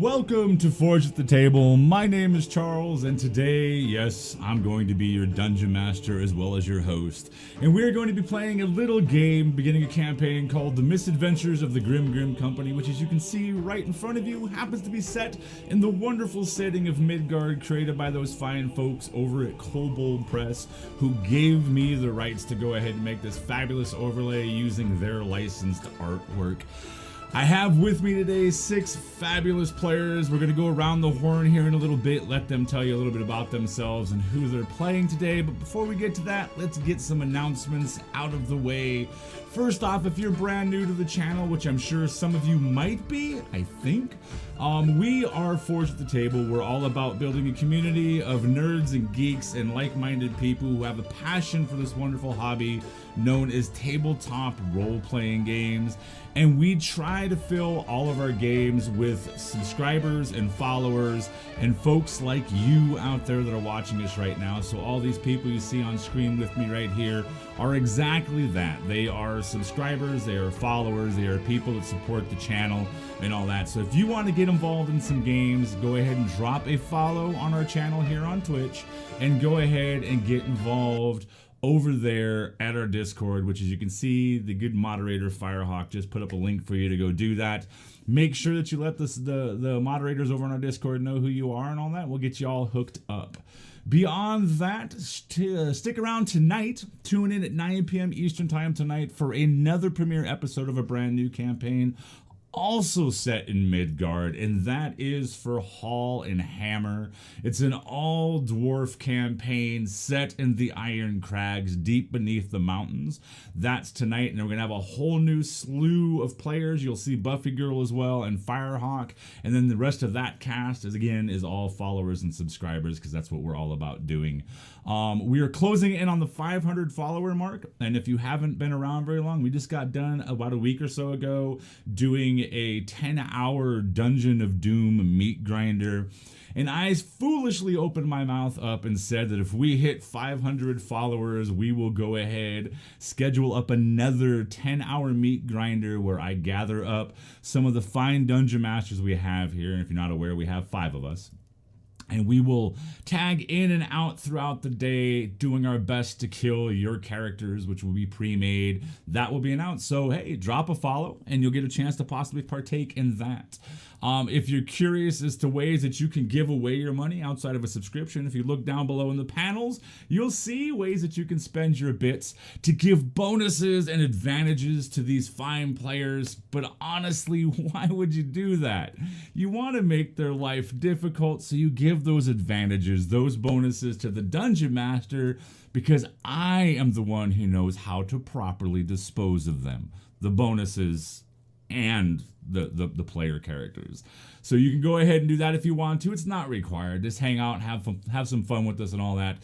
Welcome to Forge at the Table. My name is Charles, and today, yes, I'm going to be your dungeon master as well as your host. And we're going to be playing a little game, beginning a campaign called The MisAdventures of the Grim Company, which, as you can see right in front of you, happens to be set in the wonderful setting of Midgard, created by those fine folks over at Kobold Press, who gave me the rights to go ahead and make this fabulous overlay using their licensed artwork. I have with me today 6 fabulous players. We're going to go around the horn here in a little bit, let them tell you a little bit about themselves and who they're playing today. But before we get to that, let's get some announcements out of the way. First off, if you're brand new to the channel, which I'm sure some of you might be, I think, we are Forge at the Table. We're all about building a community of nerds and geeks and like-minded people who have a passion for this wonderful hobby known as tabletop role-playing games. And we try to fill all of our games with subscribers and followers and folks like you out there that are watching us right now. So all these people you see on screen with me right here are exactly that. They are subscribers, they are followers, they are people that support the channel and all that. So if you want to get involved in some games, go ahead and drop a follow on our channel here on Twitch and go ahead and get involved over there at our Discord, which, as you can see, the good moderator Firehawk just put up a link for you to go do that. Make sure that you let the moderators over on our Discord know who you are and all that. We'll get you all hooked up. Beyond that, stick around tonight. Tune in at 9 p.m. Eastern Time tonight for another premiere episode of a brand new campaign, also set in Midgard, and that is for Hall and Hammer. It's an all-dwarf campaign set in the Iron Crags deep beneath the mountains. That's tonight, and we're going to have a whole new slew of players. You'll see Buffy Girl as well and Firehawk, and then the rest of that cast is all followers and subscribers, because that's what we're all about doing. We are closing in on the 500 follower mark, and if you haven't been around very long, we just got done about a week or so ago doing a 10-hour Dungeon of Doom meat grinder, and I foolishly opened my mouth up and said that if we hit 500 followers, we will go ahead, schedule up another 10-hour meat grinder where I gather up some of the fine dungeon masters we have here. And if you're not aware, we have 5 of us. And we will tag in and out throughout the day, doing our best to kill your characters, which will be pre-made. That will be announced. So, hey, drop a follow, and you'll get a chance to possibly partake in that. If you're curious as to ways that you can give away your money outside of a subscription, if you look down below in the panels, you'll see ways that you can spend your bits to give bonuses and advantages to these fine players. But honestly, why would you do that? You want to make their life difficult, so you give those advantages, those bonuses to the Dungeon Master, because I am the one who knows how to properly dispose of them. The bonuses and the player characters. So you can go ahead and do that if you want to. It's not required. Just hang out, have some fun with us and all that.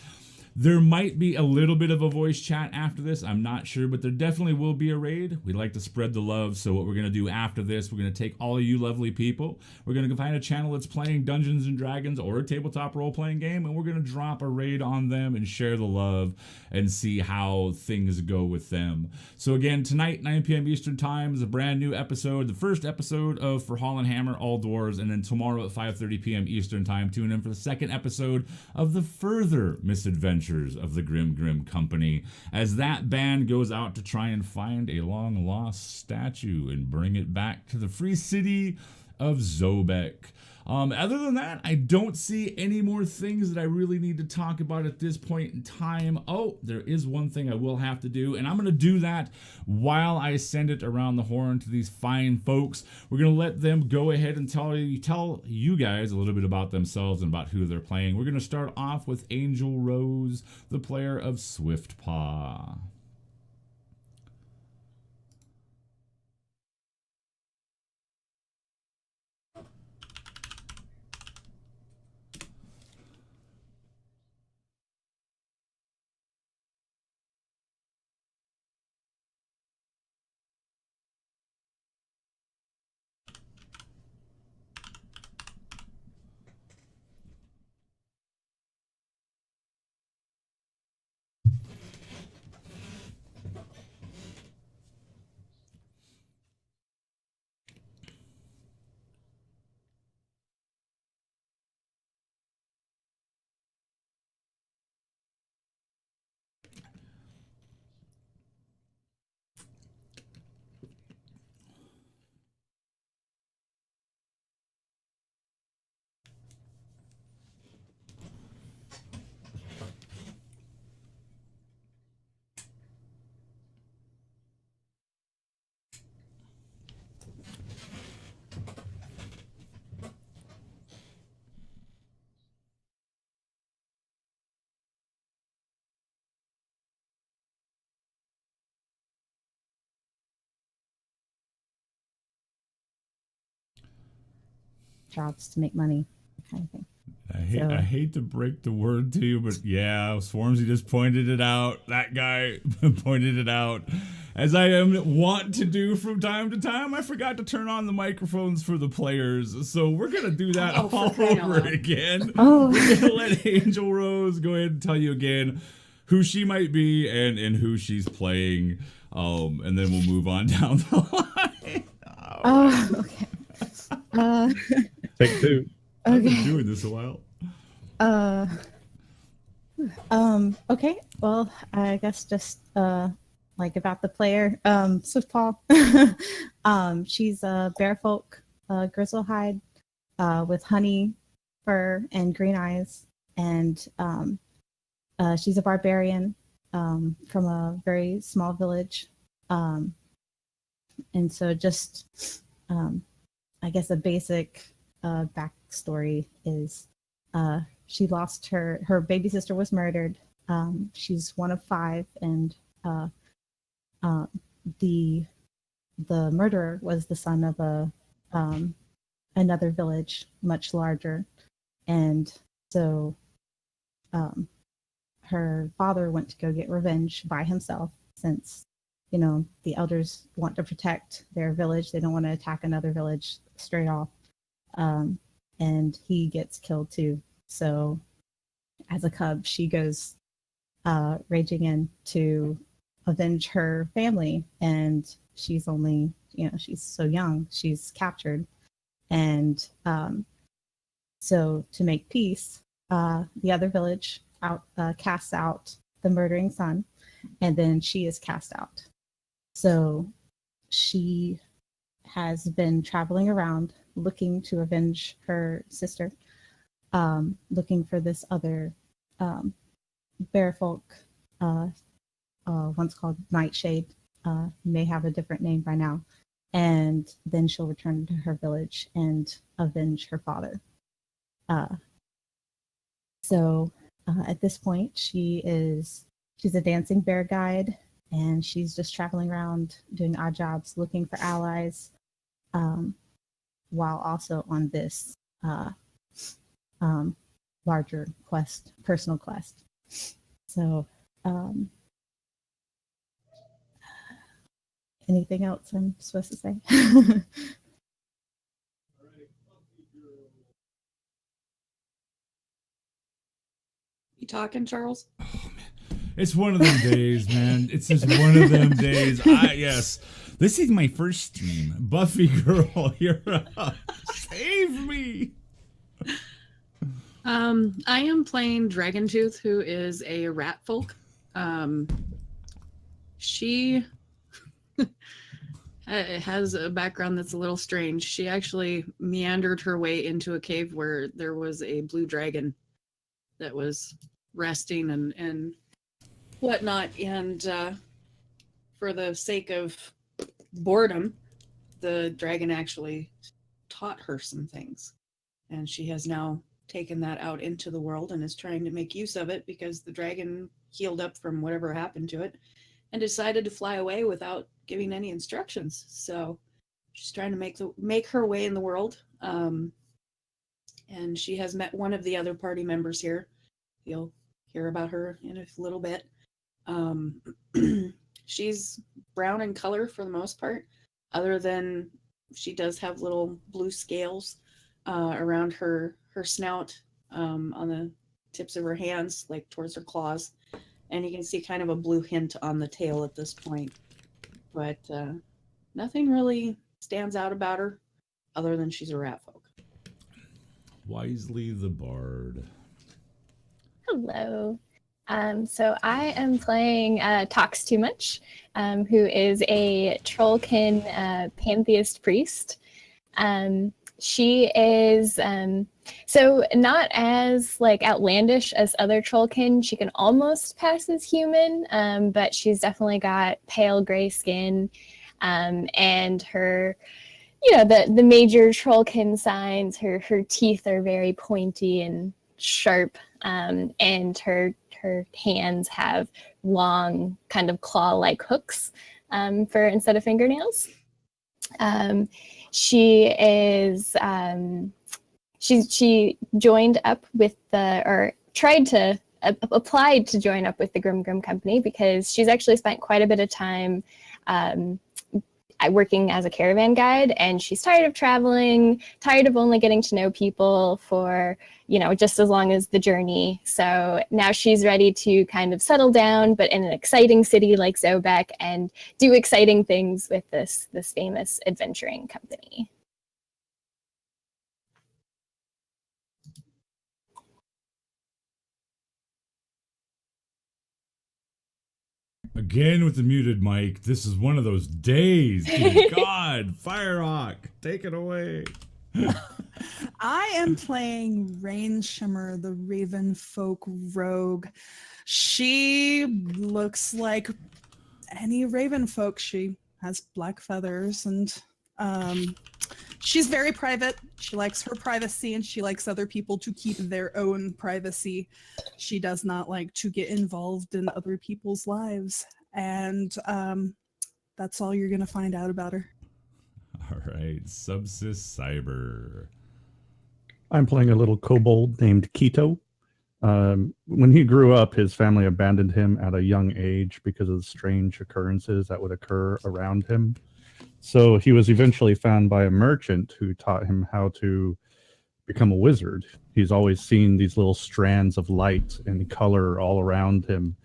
There might be a little bit of a voice chat after this. I'm not sure, but there definitely will be a raid. We like to spread the love, so what we're going to do after this, we're going to take all of you lovely people. We're going to find a channel that's playing Dungeons & Dragons or a tabletop role-playing game, and we're going to drop a raid on them and share the love and see how things go with them. So again, tonight, 9 p.m. Eastern Time, is a brand new episode, the first episode of For Hall and Hammer, All Dwarves, and then tomorrow at 5:30 p.m. Eastern Time, tune in for the second episode of the further MisAdventures of the Grim Company, as that band goes out to try and find a long-lost statue and bring it back to the free city of Zobek. Other than that, I don't see any more things that I really need to talk about at this point in time. Oh, there is one thing I will have to do, and I'm going to do that while I send it around the horn to these fine folks. We're going to let them go ahead and tell you guys a little bit about themselves and about who they're playing. We're going to start off with Angel Rose, the player of Swiftpaw. jobs to make money, kind of thing. I hate to break the word to you, but yeah, Swarmsy just pointed it out. That guy pointed it out. As I want to do from time to time, I forgot to turn on the microphones for the players. So we're going to do that all over again. Oh. We're going to let Angel Rose go ahead and tell you again who she might be and who she's playing. And then we'll move on down the line. Oh, okay. Take two. I've been doing this a while. Okay. Well, I guess just like about the player, Swift Paw. She's a bearfolk, grizzlehide, with honey fur and green eyes, and she's a barbarian from a very small village, and so just I guess a basic backstory is she lost her baby sister was murdered. She's one of 5, and the murderer was the son of another village much larger, and so her father went to go get revenge by himself, since the elders want to protect their village. They don't want to attack another village straight off. And he gets killed too. So as a cub, she goes raging in to avenge her family. And she's only, she's so young, she's captured. And so to make peace, the other village casts out the murdering son, and then she is cast out. So she has been traveling around looking to avenge her sister, looking for this other bearfolk, once called Nightshade, may have a different name by now. And then she'll return to her village and avenge her father. So at this point, she's a dancing bear guide, and she's just traveling around doing odd jobs, looking for allies, while also on this larger quest, personal quest. So anything else I'm supposed to say? You talking, Charles? Oh, man. It's one of them days, man. It's just one of them days. Yes. This is my first stream. Buffy girl, you're up. Save me. I am playing Dragontooth, who is a rat folk. She has a background that's a little strange. She actually meandered her way into a cave where there was a blue dragon that was resting and whatnot, and for the sake of boredom, the dragon actually taught her some things, and she has now taken that out into the world and is trying to make use of it, because the dragon healed up from whatever happened to it and decided to fly away without giving any instructions. So she's trying to make her way in the world, and she has met one of the other party members here. You'll hear about her in a little bit. She's brown in color for the most part, other than she does have little blue scales around her snout, on the tips of her hands, like towards her claws. And you can see kind of a blue hint on the tail at this point. But nothing really stands out about her other than she's a rat folk. Wisely the Bard. Hello. So I am playing Talks Too Much, who is a Trollkin pantheist priest. She is so not as outlandish as other Trollkin. She can almost pass as human, but she's definitely got pale gray skin, and her, the major Trollkin signs. Her teeth are very pointy and sharp, and her hands have long, kind of claw-like hooks for instead of fingernails. She is she joined up with or tried to applied to join up with the Grim Grim Company because she's actually spent quite a bit of time working as a caravan guide, and she's tired of traveling, tired of only getting to know people for, just as long as the journey. So now she's ready to kind of settle down, but in an exciting city like Zobek, and do exciting things with this famous adventuring company. Again with the muted mic. This is one of those days. Dear God, Firehawk, take it away. I am playing Rain Shimmer, the Raven Folk Rogue. She looks like any Raven Folk. She has black feathers and she's very private. She likes her privacy and she likes other people to keep their own privacy. She does not like to get involved in other people's lives. And that's all you're going to find out about her. All right, Subsys Cyber. I'm playing a little kobold named Keto. When he grew up, his family abandoned him at a young age because of the strange occurrences that would occur around him. So he was eventually found by a merchant who taught him how to become a wizard. He's always seen these little strands of light and color all around him,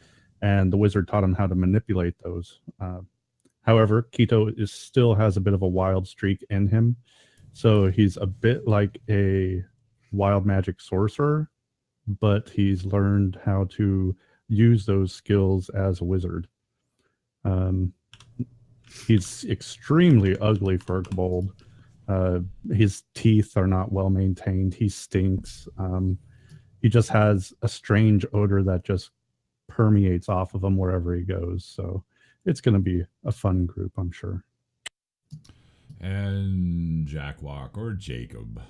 and the wizard taught him how to manipulate those. However, Keto still has a bit of a wild streak in him, so he's a bit like a wild magic sorcerer, but he's learned how to use those skills as a wizard. He's extremely ugly for a kobold. His teeth are not well maintained. He stinks. He just has a strange odor that just permeates off of him wherever he goes. So it's going to be a fun group, I'm sure. And Jackwalk or Jacob.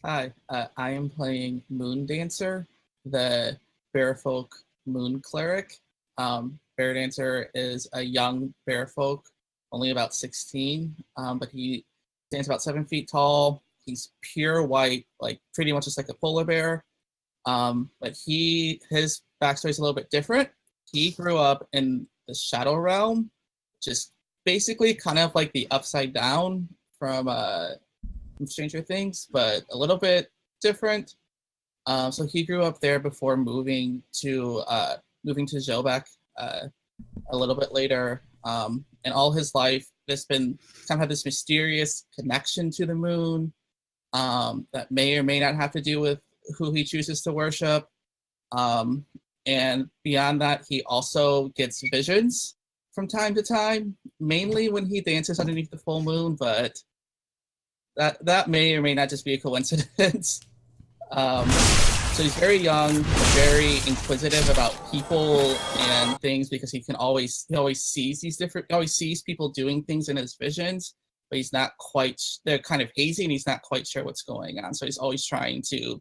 Hi, I am playing Moon Dancer, the Bearfolk Moon Cleric. Bear Dancer is a young bearfolk, only about 16, but he stands about 7 feet tall. He's pure white, like pretty much just like a polar bear. But his backstory is a little bit different. He grew up in the Shadow Realm, just basically kind of like the Upside Down from Stranger Things, but a little bit different. So he grew up there before moving to Zobek a little bit later. And all his life, there's been kind of had this mysterious connection to the moon that may or may not have to do with who he chooses to worship. And beyond that, he also gets visions from time to time, mainly when he dances underneath the full moon, but that may or may not just be a coincidence. So he's very young, very inquisitive about people and things because he always sees people doing things in his visions, but he's not quite, they're kind of hazy and he's not quite sure what's going on. So he's always trying to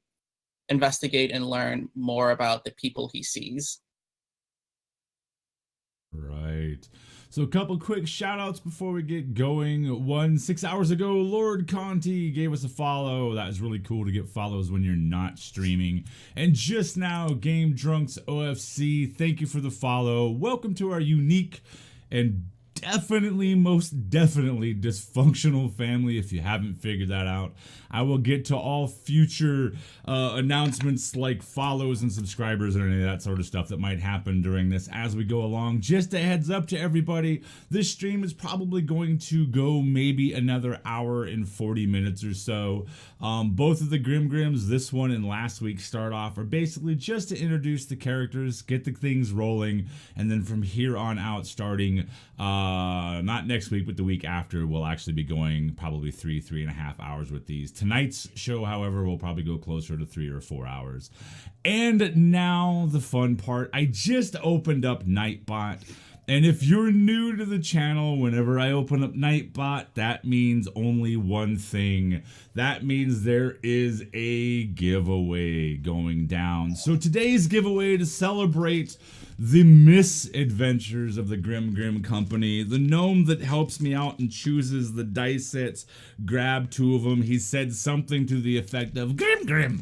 investigate and learn more about the people he sees. Right. So a couple quick shout outs before we get going. 6 hours ago, Lord Conti gave us a follow. That is really cool to get follows when you're not streaming. And just now, Game Drunks OFC, thank you for the follow. Welcome to our unique and most definitely dysfunctional family, if you haven't figured that out. I will get to all future announcements like follows and subscribers and any of that sort of stuff that might happen during this as we go along. Just a heads up to everybody, this stream is probably going to go maybe another hour and 40 minutes or so. Both of the Grim Grims, this one and last week, start off are basically just to introduce the characters, get the things rolling, and then from here on out, starting not next week, but the week after, we'll actually be going probably 3.5 hours with these. Tonight's show, however, will probably go closer to 3 or 4 hours. And now the fun part. I just opened up Nightbot And if you're new to the channel, whenever I open up Nightbot, that means only one thing. That means there is a giveaway going down. So today's giveaway, to celebrate the MisAdventures of the Grim Company, the gnome that helps me out and chooses the dice sets, grab 2 of them. He said something to the effect of Grim.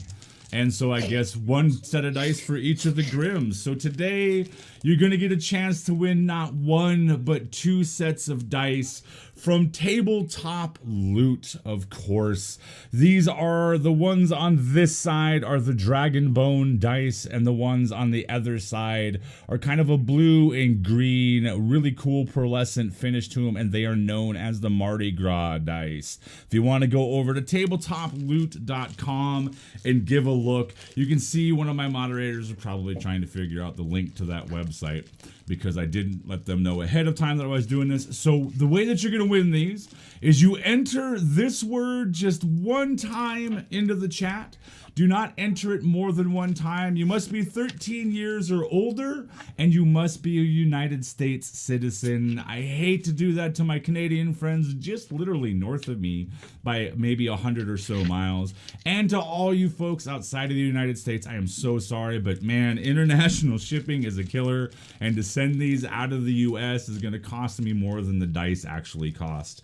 And so I guess 1 set of dice for each of the Grims. So today you're going to get a chance to win not 1, but 2 sets of dice from Tabletop Loot, of course. These are the ones on this side are the Dragon Bone dice, and the ones on the other side are kind of a blue and green, really cool pearlescent finish to them, and they are known as the Mardi Gras dice. If you want to go over to tabletoploot.com and give a look, you can see one of my moderators are probably trying to figure out the link to that website, because I didn't let them know ahead of time that I was doing this. So the way that you're going to win these is you enter this word just 1 time into the chat. Do not enter it more than 1 time. You must be 13 years or older, and you must be a United States citizen. I hate to do that to my Canadian friends just literally north of me by maybe 100 or so miles. And to all you folks outside of the United States, I am so sorry, but man, international shipping is a killer, and to send these out of the US is going to cost me more than the dice actually cost,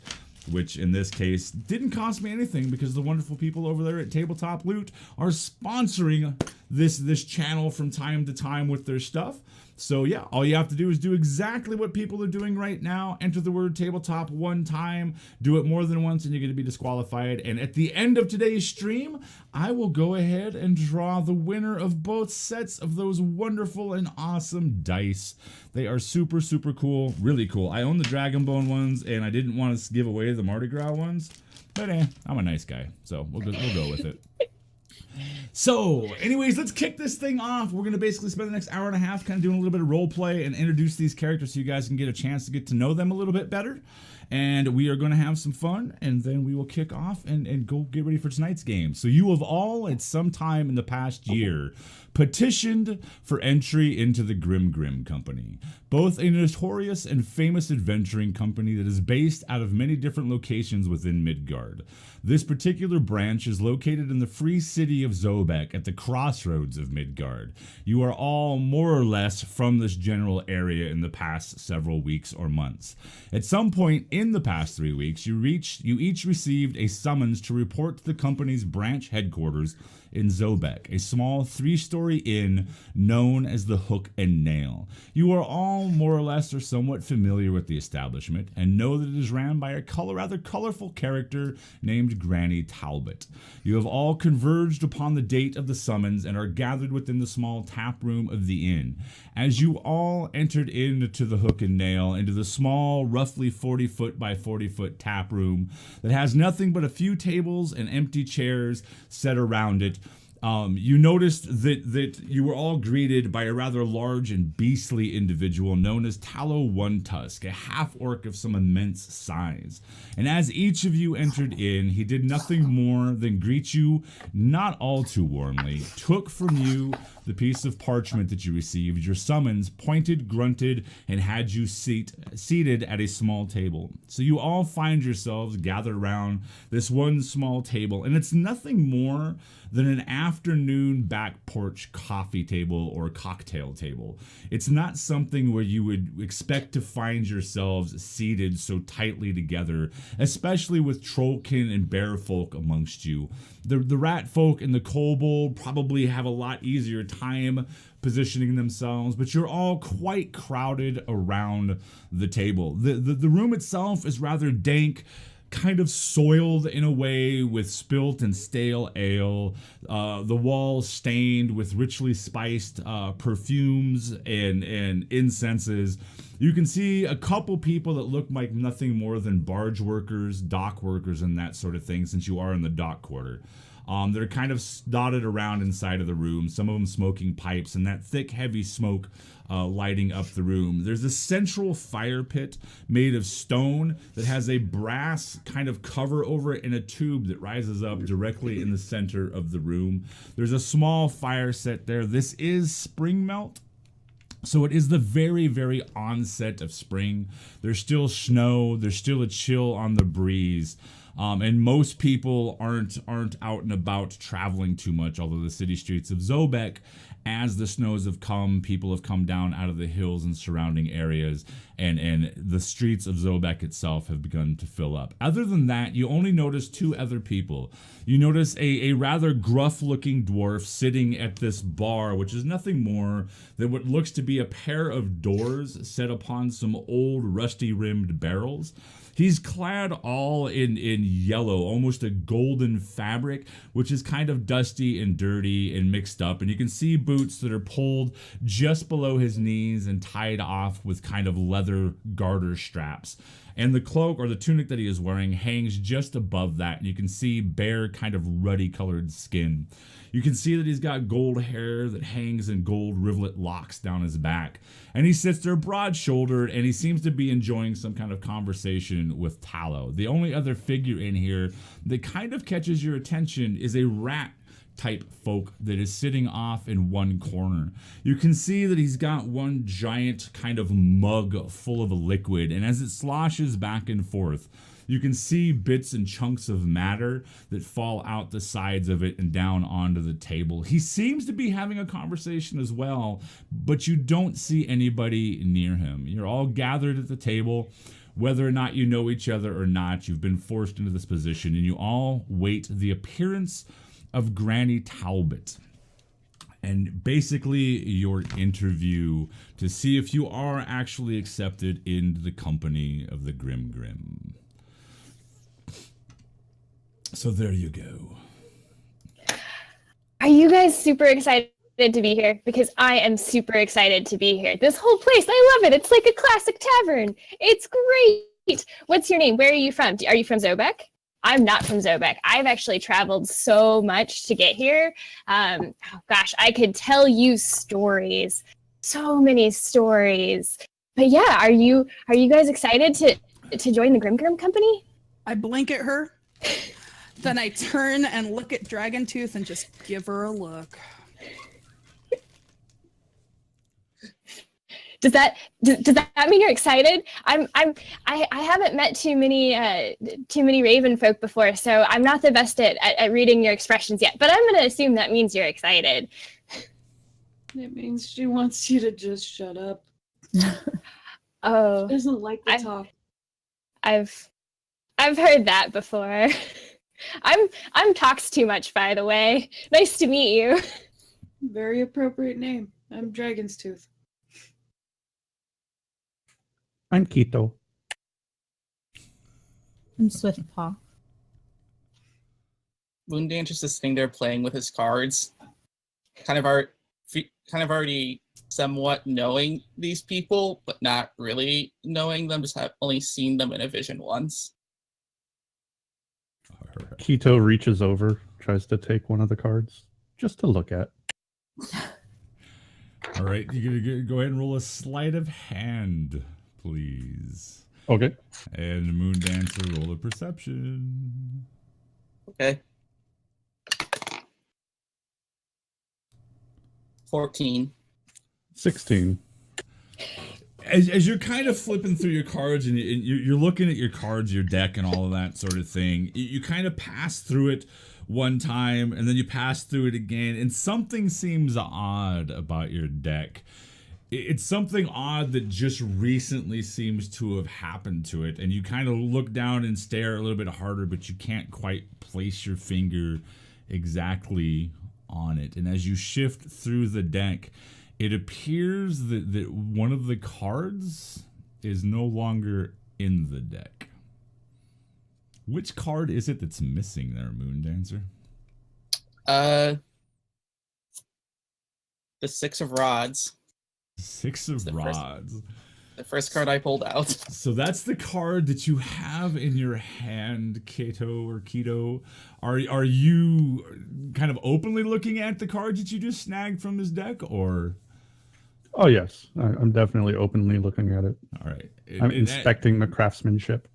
which in this case didn't cost me anything, because the wonderful people over there at Tabletop Loot are sponsoring this channel from time to time with their stuff. So yeah, all you have to do is do exactly what people are doing right now. Enter the word tabletop 1 time, do it more than once, and you're going to be disqualified. And at the end of today's stream, I will go ahead and draw the winner of both sets of those wonderful and awesome dice. They are super, super cool, really cool. I own the Dragon Bone ones, and I didn't want to give away the Mardi Gras ones, but I'm a nice guy, so we'll go with it. So, anyways, let's kick this thing off. We're going to basically spend the next hour and a half kind of doing a little bit of role play and introduce these characters so you guys can get a chance to get to know them a little bit better. And we are going to have some fun, and then we will kick off and go get ready for tonight's game. So you have all, at some time in the past year, petitioned for entry into the Grim Company, both a notorious and famous adventuring company that is based out of many different locations within Midgard. This particular branch is located in the free city of Zobek at the crossroads of Midgard. You are all more or less from this general area in the past several weeks or months. At some point in the past 3 weeks, you each received a summons to report to the company's branch headquarters in Zobek, a small 3-story inn known as the Hook and Nail. You are all more or less or somewhat familiar with the establishment and know that it is ran by a rather colorful character named Granny Talbot. You have all converged upon the date of the summons and are gathered within the small tap room of the inn. As you all entered into the Hook and Nail, into the small, roughly 40-foot by 40-foot tap room that has nothing but a few tables and empty chairs set around it, you noticed that you were all greeted by a rather large and beastly individual known as Tallow One Tusk, a half-orc of some immense size. And as each of you entered in, he did nothing more than greet you not all too warmly, took from you the piece of parchment that you received, your summons, pointed, grunted, and had you seated at a small table. So you all find yourselves gathered around this one small table, and it's nothing more than an afternoon back porch coffee table or cocktail table. It's not something where you would expect to find yourselves seated so tightly together, especially with trollkin and bear folk amongst you. The rat folk and the kobold probably have a lot easier time positioning themselves, but you're all quite crowded around the table. The room itself is rather dank, kind of soiled in a way with spilt and stale ale, the walls stained with richly spiced perfumes and incenses. You can see a couple people that look like nothing more than barge workers, dock workers, and that sort of thing, since you are in the dock quarter. They're kind of dotted around inside of the room, some of them smoking pipes, and that thick, heavy smoke lighting up the room. There's a central fire pit made of stone that has a brass kind of cover over it and a tube that rises up directly in the center of the room. There's a small fire set there. This is spring melt. So it is the very, very onset of spring. There's still snow. There's still a chill on the breeze. And most people aren't out and about traveling too much, although the city streets of Zobek, as the snows have come, people have come down out of the hills and surrounding areas, and the streets of Zobek itself have begun to fill up. Other than that, you only notice two other people. You notice a rather gruff-looking dwarf sitting at this bar, which is nothing more than what looks to be a pair of doors set upon some old rusty-rimmed barrels. He's clad all in yellow, almost a golden fabric, which is kind of dusty and dirty and mixed up. And you can see boots that are pulled just below his knees and tied off with kind of leather garter straps. And the cloak or the tunic that he is wearing hangs just above that. And you can see bare, kind of ruddy colored skin. You can see that he's got gold hair that hangs in gold rivulet locks down his back. And he sits there broad-shouldered, and he seems to be enjoying some kind of conversation with Tallow. The only other figure in here that kind of catches your attention is a rat type folk that is sitting off in one corner. You can see that he's got one giant kind of mug full of liquid, and as it sloshes back and forth, you can see bits and chunks of matter that fall out the sides of it and down onto the table. He seems to be having a conversation as well, but you don't see anybody near him. You're all gathered at the table. Whether or not you know each other or not, you've been forced into this position, and you all wait the appearance of Granny Talbot. And basically your interview to see if you are actually accepted into the company of the Grim Grim. So there you go. Are you guys super excited to be here? Because I am super excited to be here. This whole place, I love it. It's like a classic tavern. It's great. What's your name? Where are you from? Are you from Zobek? I'm not from Zobek. I've actually traveled so much to get here. Oh gosh, I could tell you stories. So many stories. But yeah, are you guys excited to join the Grim Grim Company? I blink at her. Then I turn and look at Dragontooth and just give her a look. Does that mean you're excited? I haven't met too many Raven folk before, so I'm not the best at reading your expressions yet. But I'm gonna assume that means you're excited. It means she wants you to just shut up. Oh, She doesn't like to talk. I've heard that before. I'm talks too much, by the way. Nice to meet you. Very appropriate name. I'm Dragon's Tooth. I'm Keto. I'm Swiftpaw. Moondancer's just sitting there playing with his cards, kind of already somewhat knowing these people, but not really knowing them. Just have only seen them in a vision once. Keto reaches over, tries to take one of the cards, just to look at. All right, you're gonna go ahead and roll a sleight of hand, please. Okay. And Moondancer, roll a perception. Okay. 14. 16. As you're kind of flipping through your cards and you're looking at your cards, your deck, and all of that sort of thing, you kind of pass through it one time, and then you pass through it again, and something seems odd about your deck. It's something odd that just recently seems to have happened to it, and you kind of look down and stare a little bit harder, but you can't quite place your finger exactly on it. And as you shift through the deck, it appears that one of the cards is no longer in the deck. Which card is it that's missing there, Moondancer? The 6 of Rods. 6 of Rods. The first card I pulled out. So that's the card that you have in your hand, Kato or Keto. Are you kind of openly looking at the cards that you just snagged from his deck, or? Oh, yes. I'm definitely openly looking at it. All right. I'm inspecting the craftsmanship,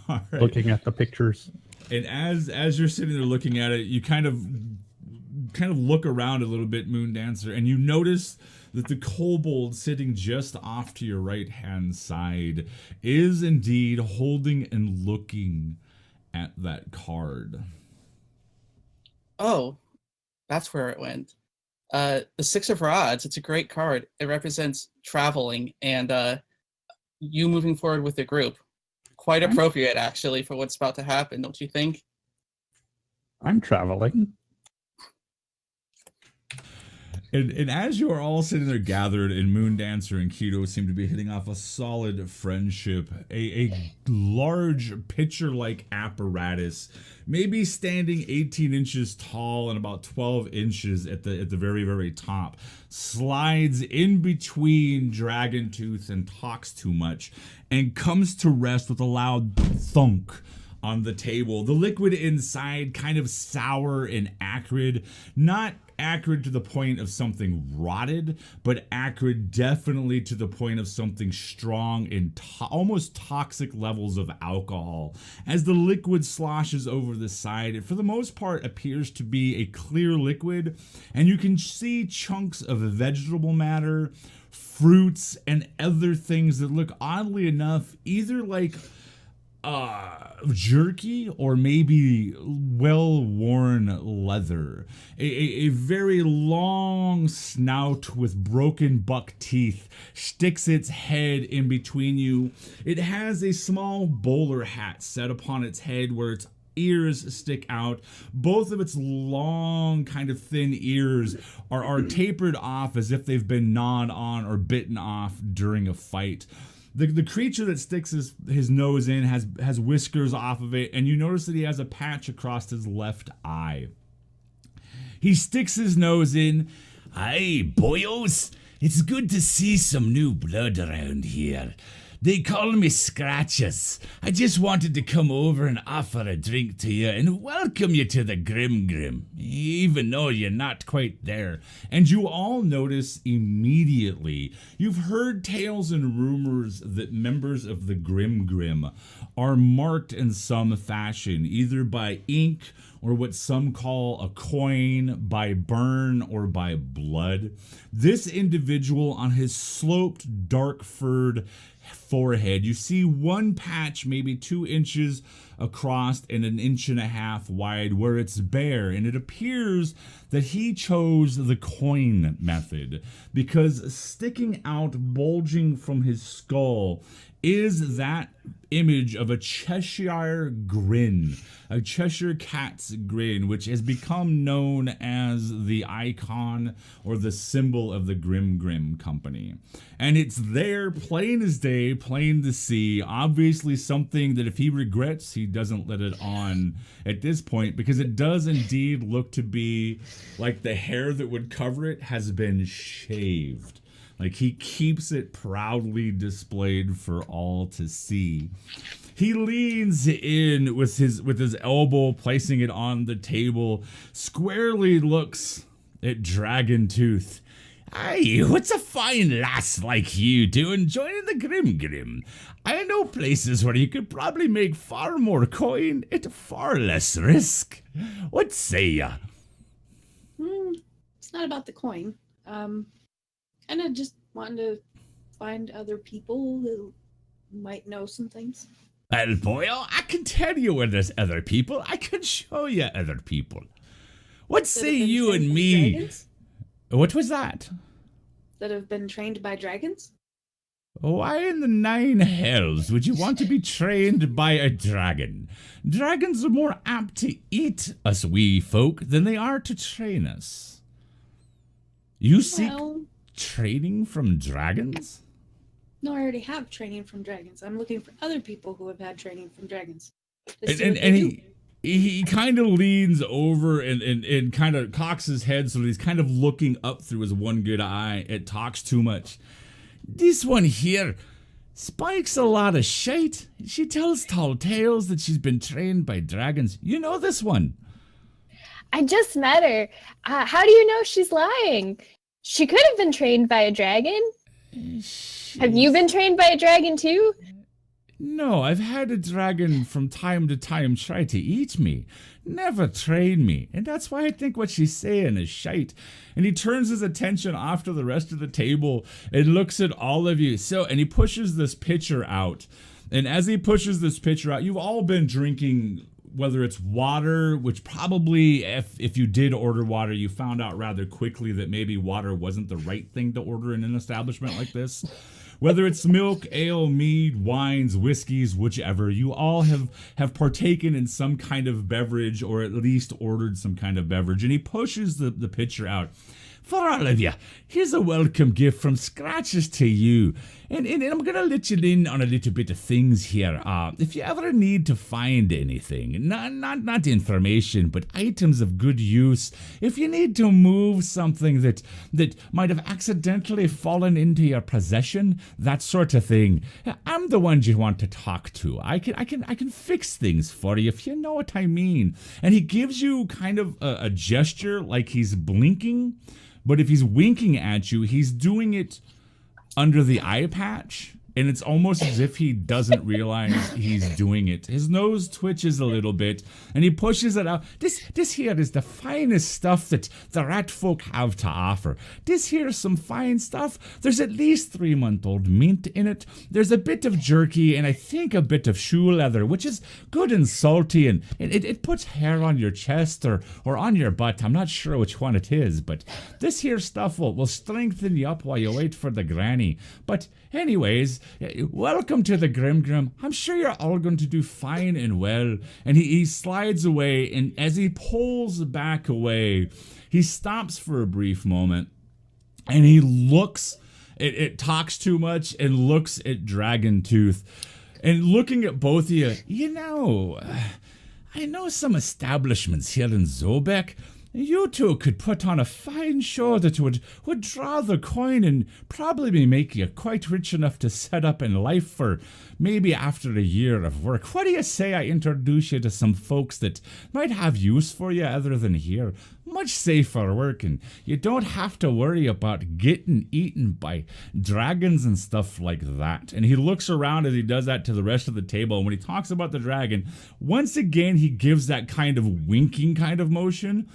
all right. looking at the pictures. And as you're sitting there looking at it, you kind of kind of look around a little bit, Moondancer, and you notice that the kobold sitting just off to your right-hand side is indeed holding and looking at that card. Oh, that's where it went. The Six of Rods, it's a great card. It represents traveling and you moving forward with the group. Quite appropriate, actually, for what's about to happen, don't you think? I'm traveling. And as you are all sitting there gathered, and Moondancer and Keto seem to be hitting off a solid friendship, a large pitcher-like apparatus, maybe standing 18 inches tall and about 12 inches at the very, very top, slides in between Dragontooth and Talks Too Much, and comes to rest with a loud thunk on the table. The liquid inside kind of sour and acrid, not acrid to the point of something rotted, but acrid definitely to the point of something strong and almost toxic levels of alcohol. As the liquid sloshes over the side, it for the most part appears to be a clear liquid, and you can see chunks of vegetable matter, fruits, and other things that look oddly enough either like jerky or maybe well-worn leather. A very long snout with broken buck teeth sticks its head in between you. It has a small bowler hat set upon its head where its ears stick out. Both of its long, kind of thin ears are tapered off as if they've been gnawed on or bitten off during a fight. The creature that sticks his nose in has whiskers off of it, and you notice that he has a patch across his left eye. He sticks his nose in. "Aye, boyos, it's good to see some new blood around here. They call me Scratches. I just wanted to come over and offer a drink to you and welcome you to the Grim, even though you're not quite there." And you all notice immediately, you've heard tales and rumors that members of the Grim are marked in some fashion, either by ink or what some call a coin, by burn, or by blood. This individual on his sloped, dark-furred forehead, you see one patch maybe 2 inches across and 1.5 inches wide where it's bare, and it appears that he chose the coin method because sticking out, bulging from his skull, is that image of a Cheshire grin, a Cheshire cat's grin, which has become known as the icon or the symbol of the Grim Company. And it's there, plain as day, plain to see, obviously something that if he regrets, he doesn't let it on at this point, because it does indeed look to be like the hair that would cover it has been shaved. Like he keeps it proudly displayed for all to see. He leans in with his elbow, placing it on the table, squarely looks at Dragontooth. "Aye, what's a fine lass like you doing joining the Grim? I know places where you could probably make far more coin at far less risk. What say ya?" It's not about the coin. Kind of just wanting to find other people who might know some things. "Well, boyo, I can tell you where there's other people. I can show you other people. What say you and me?" Dragons? What was that? That have been trained by dragons? Why in the 9 hells would you want to be trained by a dragon? Dragons are more apt to eat us wee folk than they are to train us. You seek training from dragons? No, I already have training from dragons. I'm looking for other people who have had training from dragons. And he kind of leans over and kind of cocks his head so that he's kind of looking up through his one good eye. It talks too much. "This one here spikes a lot of shite. She tells tall tales that she's been trained by dragons. You know this one?" I just met her. How do you know she's lying? She could have been trained by a dragon. Have you been trained by a dragon too? "No, I've had a dragon from time to time try to eat me. never trained me, and that's why I think what she's saying is shite. And he turns his attention off to the rest of the table and looks at all of you. And he pushes this pitcher out. And as he pushes this pitcher out, you've all been drinking, whether it's water, which probably if you did order water, you found out rather quickly that maybe water wasn't the right thing to order in an establishment like this. Whether it's milk, ale, mead, wines, whiskeys, whichever, you all have partaken in some kind of beverage, or at least ordered some kind of beverage. And he pushes the pitcher out. For all of you, here's a welcome gift from Scratches to you. And I'm going to let you in on a little bit of things here. If you ever need to find anything, not information, but items of good use, if you need to move something that might have accidentally fallen into your possession, that sort of thing, I'm the one you want to talk to. I can fix things for you, if you know what I mean. And he gives you kind of a gesture like he's blinking, but if he's winking at you, he's doing it under the eye patch, and it's almost as if he doesn't realize he's doing it. His nose twitches a little bit, and he pushes it out. This here is the finest stuff that the rat folk have to offer. This here's some fine stuff. There's at least 3-month-old mint in it. There's a bit of jerky, and I think a bit of shoe leather, which is good and salty, and it puts hair on your chest or on your butt. I'm not sure which one it is, but this here stuff will strengthen you up while you wait for the granny. But anyways, welcome to the Grim. I'm sure you're all going to do fine and well. And he slides away, and as he pulls back away, he stops for a brief moment, and he looks, it talks too much, and looks at Dragon Tooth. And looking at both of you, I know some establishments here in Zobek. You two could put on a fine show that would draw the coin and probably make you quite rich enough to set up in life for maybe after a year of work. What do you say I introduce you to some folks that might have use for you other than here? Much safer work, and you don't have to worry about getting eaten by dragons and stuff like that. And he looks around as he does that to the rest of the table, and when he talks about the dragon, once again he gives that kind of winking kind of motion,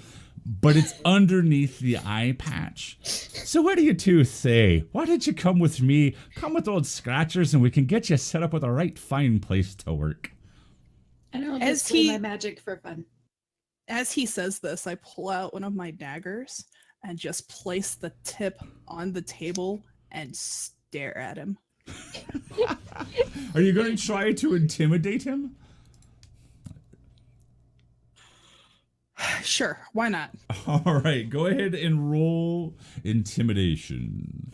but it's underneath the eye patch. So what do you two say? Why don't you come with me? Come with old Scratchers, and we can get you set up with a right fine place to work. And I'll just play my magic for fun. As he says this, I pull out one of my daggers and just place the tip on the table and stare at him. Are you going to try to intimidate him? Sure, why not? All right, go ahead and roll intimidation.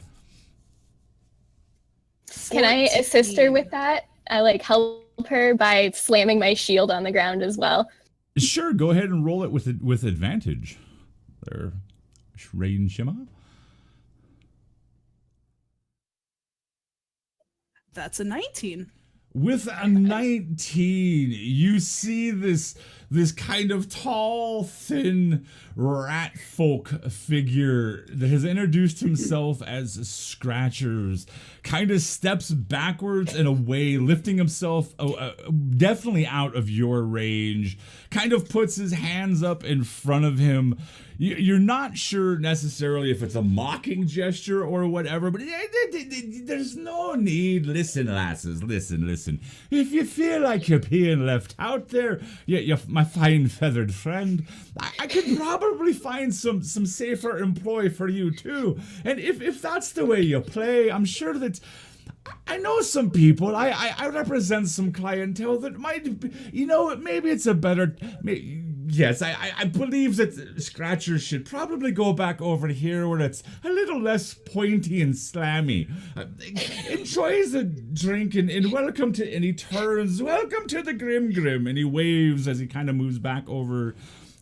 Can I assist her with that? I help her by slamming my shield on the ground as well. Sure, go ahead and roll it with advantage. There, Rain Shimmer. That's a 19. With a 19, you see this kind of tall, thin rat folk figure that has introduced himself as Scratchers, kind of steps backwards and away, lifting himself definitely out of your range, kind of puts his hands up in front of him. You're not sure necessarily if it's a mocking gesture or whatever, but there's no need. Listen, lasses, listen. If you feel like you're being left out there, my fine feathered friend, I could probably find some safer employ for you too. And if that's the way you play, I'm sure that I know some people. I represent some clientele that might be, maybe it's a better. Yes, I believe that Scratchers should probably go back over here where it's a little less pointy and slammy. Enjoy the drink and welcome to any turns. Welcome to the Grim. And he waves as he kind of moves back over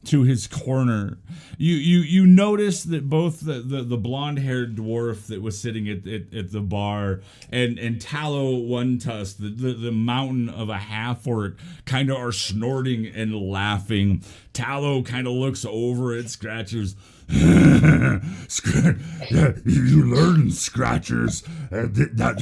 to his corner. You notice that both the blonde-haired dwarf that was sitting at the bar and Tallow One Tusk, the mountain of a half-orc, kind of are snorting and laughing. Tallow kind of looks over at Scratchers. Yeah, you learn, Scratchers. That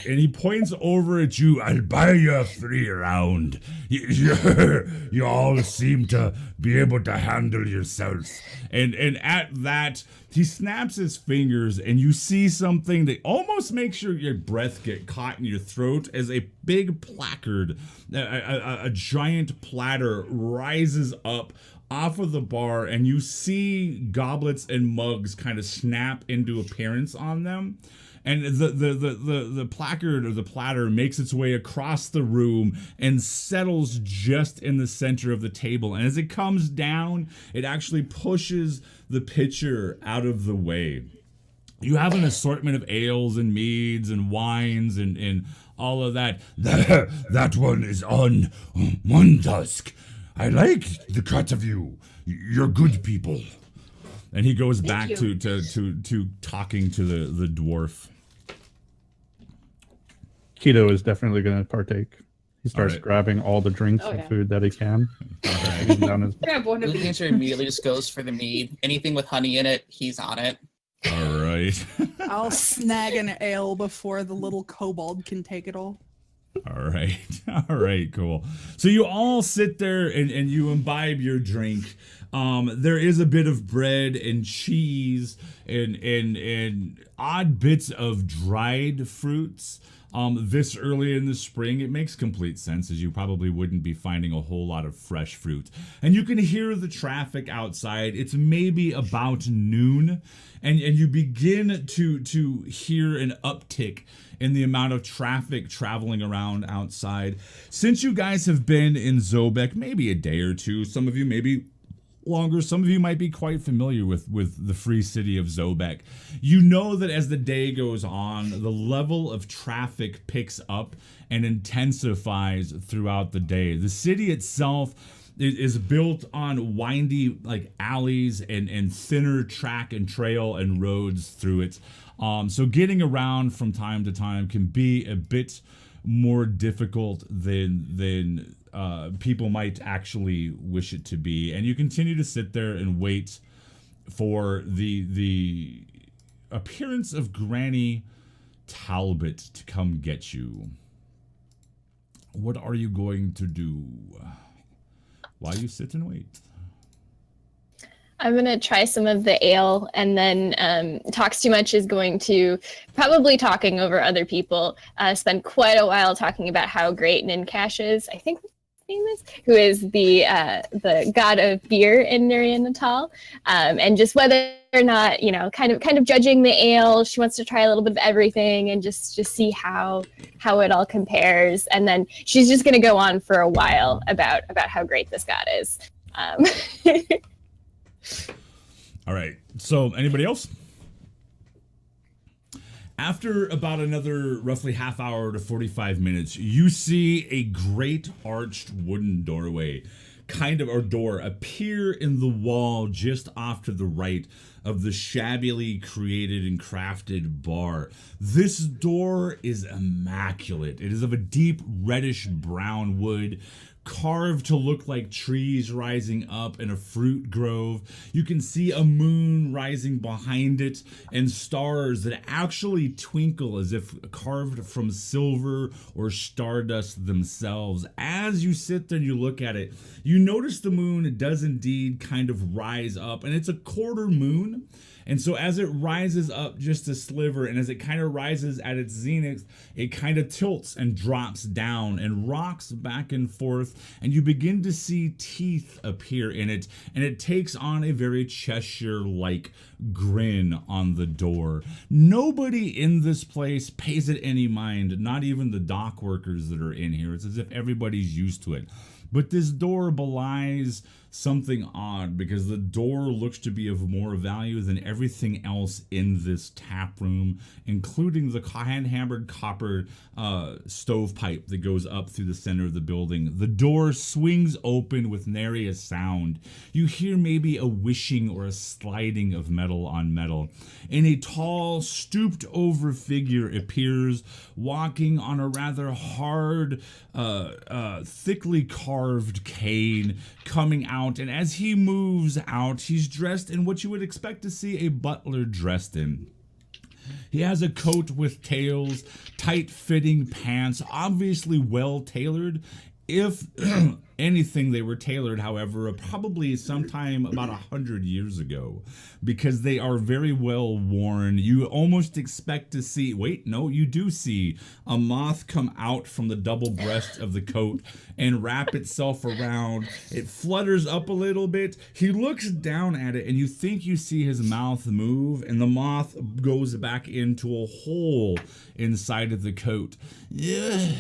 and he points over at you. I'll buy you a free round. You all seem to be able to handle yourselves. And at that, he snaps his fingers, and you see something that almost makes your breath get caught in your throat as a big placard, a giant platter rises up off of the bar, and you see goblets and mugs kind of snap into appearance on them. And the placard or the platter makes its way across the room and settles just in the center of the table. And as it comes down, it actually pushes the pitcher out of the way. You have an assortment of ales and meads and wines and all of that. That one is on Mundusk. I like the cut of you. You're good people. And he goes back to talking to the dwarf. Keto is definitely going to partake. He starts right. grabbing all the drinks and food that he can. Down his... Grab one of Moon these. Dancer immediately just goes for the mead. Anything with honey in it, he's on it. All right. I'll snag an ale before the little kobold can take it all. All right. All right, cool. So you all sit there and you imbibe your drink. There is a bit of bread and cheese and odd bits of dried fruits. This early in the spring, it makes complete sense, as you probably wouldn't be finding a whole lot of fresh fruit. And you can hear the traffic outside. It's maybe about noon, and you begin to hear an uptick in the amount of traffic traveling around outside. Since you guys have been in Zobek maybe a day or two, some of you maybe longer, some of you might be quite familiar with the free city of Zobek. You know that as the day goes on, the level of traffic picks up and intensifies throughout the day. The city itself is built on windy alleys and thinner track and trail and roads through it. So getting around from time to time can be a bit more difficult than people might actually wish it to be. And you continue to sit there and wait for the appearance of Granny Talbot to come get you. What are you going to do while you sit and wait? I'm going to try some of the ale, and then Talks Too Much is going to, probably talking over other people, spend quite a while talking about how great Ninkash is, I think his name is, who is the god of beer in Nurian Natal, and just whether or not, kind of judging the ale. She wants to try a little bit of everything and just see how it all compares. And then she's just going to go on for a while about how great this god is. All right. So anybody else? After about another roughly half hour to 45 minutes, you see a great arched wooden doorway, door appear in the wall just off to the right of the shabbily created and crafted bar. This door is immaculate. It is of a deep reddish brown wood, carved to look like trees rising up in a fruit grove. You can see a moon rising behind it and stars that actually twinkle as if carved from silver or stardust themselves. As you sit there and you look at it, you notice the moon does indeed kind of rise up, and it's a quarter moon. And so as it rises up just a sliver, and as it kind of rises at its zenith, it kind of tilts and drops down and rocks back and forth, and you begin to see teeth appear in it, and it takes on a very Cheshire-like grin on the door. Nobody in this place pays it any mind, not even the dock workers that are in here. It's as if everybody's used to it. But this door belies something odd, because the door looks to be of more value than everything else in this tap room, including the hand-hammered copper stovepipe that goes up through the center of the building. The door swings open with nary a sound. You hear maybe a whooshing or a sliding of metal on metal, and a tall, stooped-over figure appears, walking on a rather hard, thickly carved carved cane coming out, and as he moves out, he's dressed in what you would expect to see a butler dressed in. He has a coat with tails, tight-fitting pants, obviously well-tailored. If anything, they were tailored, however, probably sometime about 100 years ago, because they are very well worn. You almost expect to see, wait, no, you do see a moth come out from the double breast of the coat and wrap itself around. It flutters up a little bit. He looks down at it, and you think you see his mouth move, and the moth goes back into a hole inside of the coat. Yeah.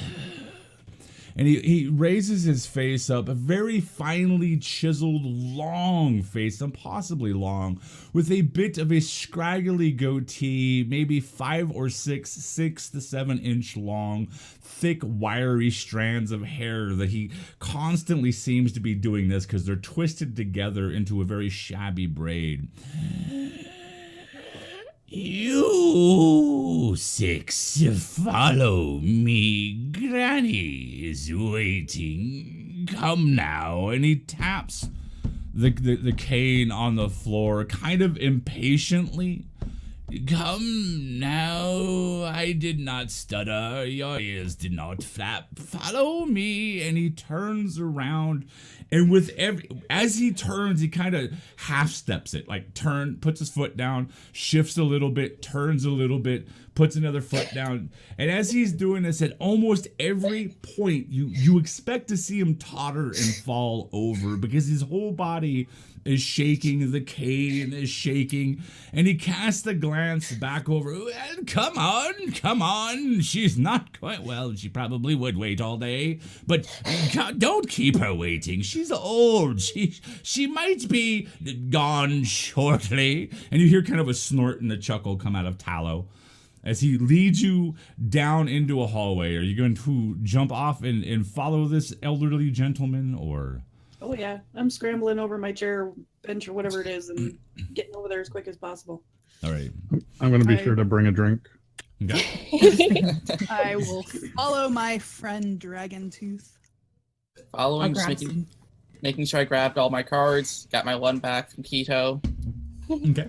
And he raises his face up, a very finely chiseled, long face, impossibly long, with a bit of a scraggly goatee, maybe 5 or 6 to 7 inch long, thick, wiry strands of hair that he constantly seems to be doing this because they're twisted together into a very shabby braid. You 6 follow me. Granny is waiting. Come now. And he taps the cane on the floor kind of impatiently. Come now, I did not stutter, your ears did not flap, follow me. And he turns around, and as he turns, he kind of half steps it, like puts his foot down, shifts a little bit, turns a little bit, puts another foot down. And as he's doing this, at almost every point, you expect to see him totter and fall over because his whole body is shaking, the cane is shaking, and he casts a glance back over. Well, come on, she's not quite well. She probably would wait all day, but don't keep her waiting. She's old. She might be gone shortly. And you hear kind of a snort and a chuckle come out of Tallow as he leads you down into a hallway. Are you going to jump off and follow this elderly gentleman, or? Oh yeah, I'm scrambling over my chair, bench, or whatever it is, and getting over there as quick as possible. All right. I'm going to be sure to bring a drink. Okay. I will follow my friend Dragon Tooth. Following, just making sure I grabbed all my cards, got my one back from Keto. Okay.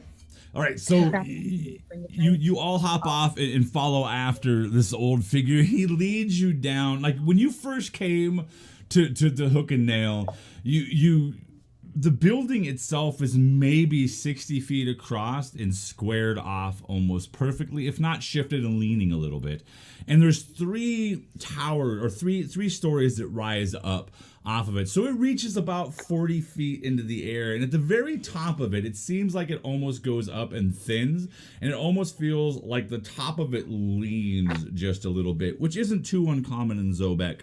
All right, so you all hop off and follow after this old figure. He leads you down. Like when you first came to the Hook and Nail, the building itself is maybe 60 feet across and squared off almost perfectly, if not shifted and leaning a little bit. And there's three stories that rise up off of it. So it reaches about 40 feet into the air. And at the very top of it, it seems like it almost goes up and thins. And it almost feels like the top of it leans just a little bit, which isn't too uncommon in Zobek.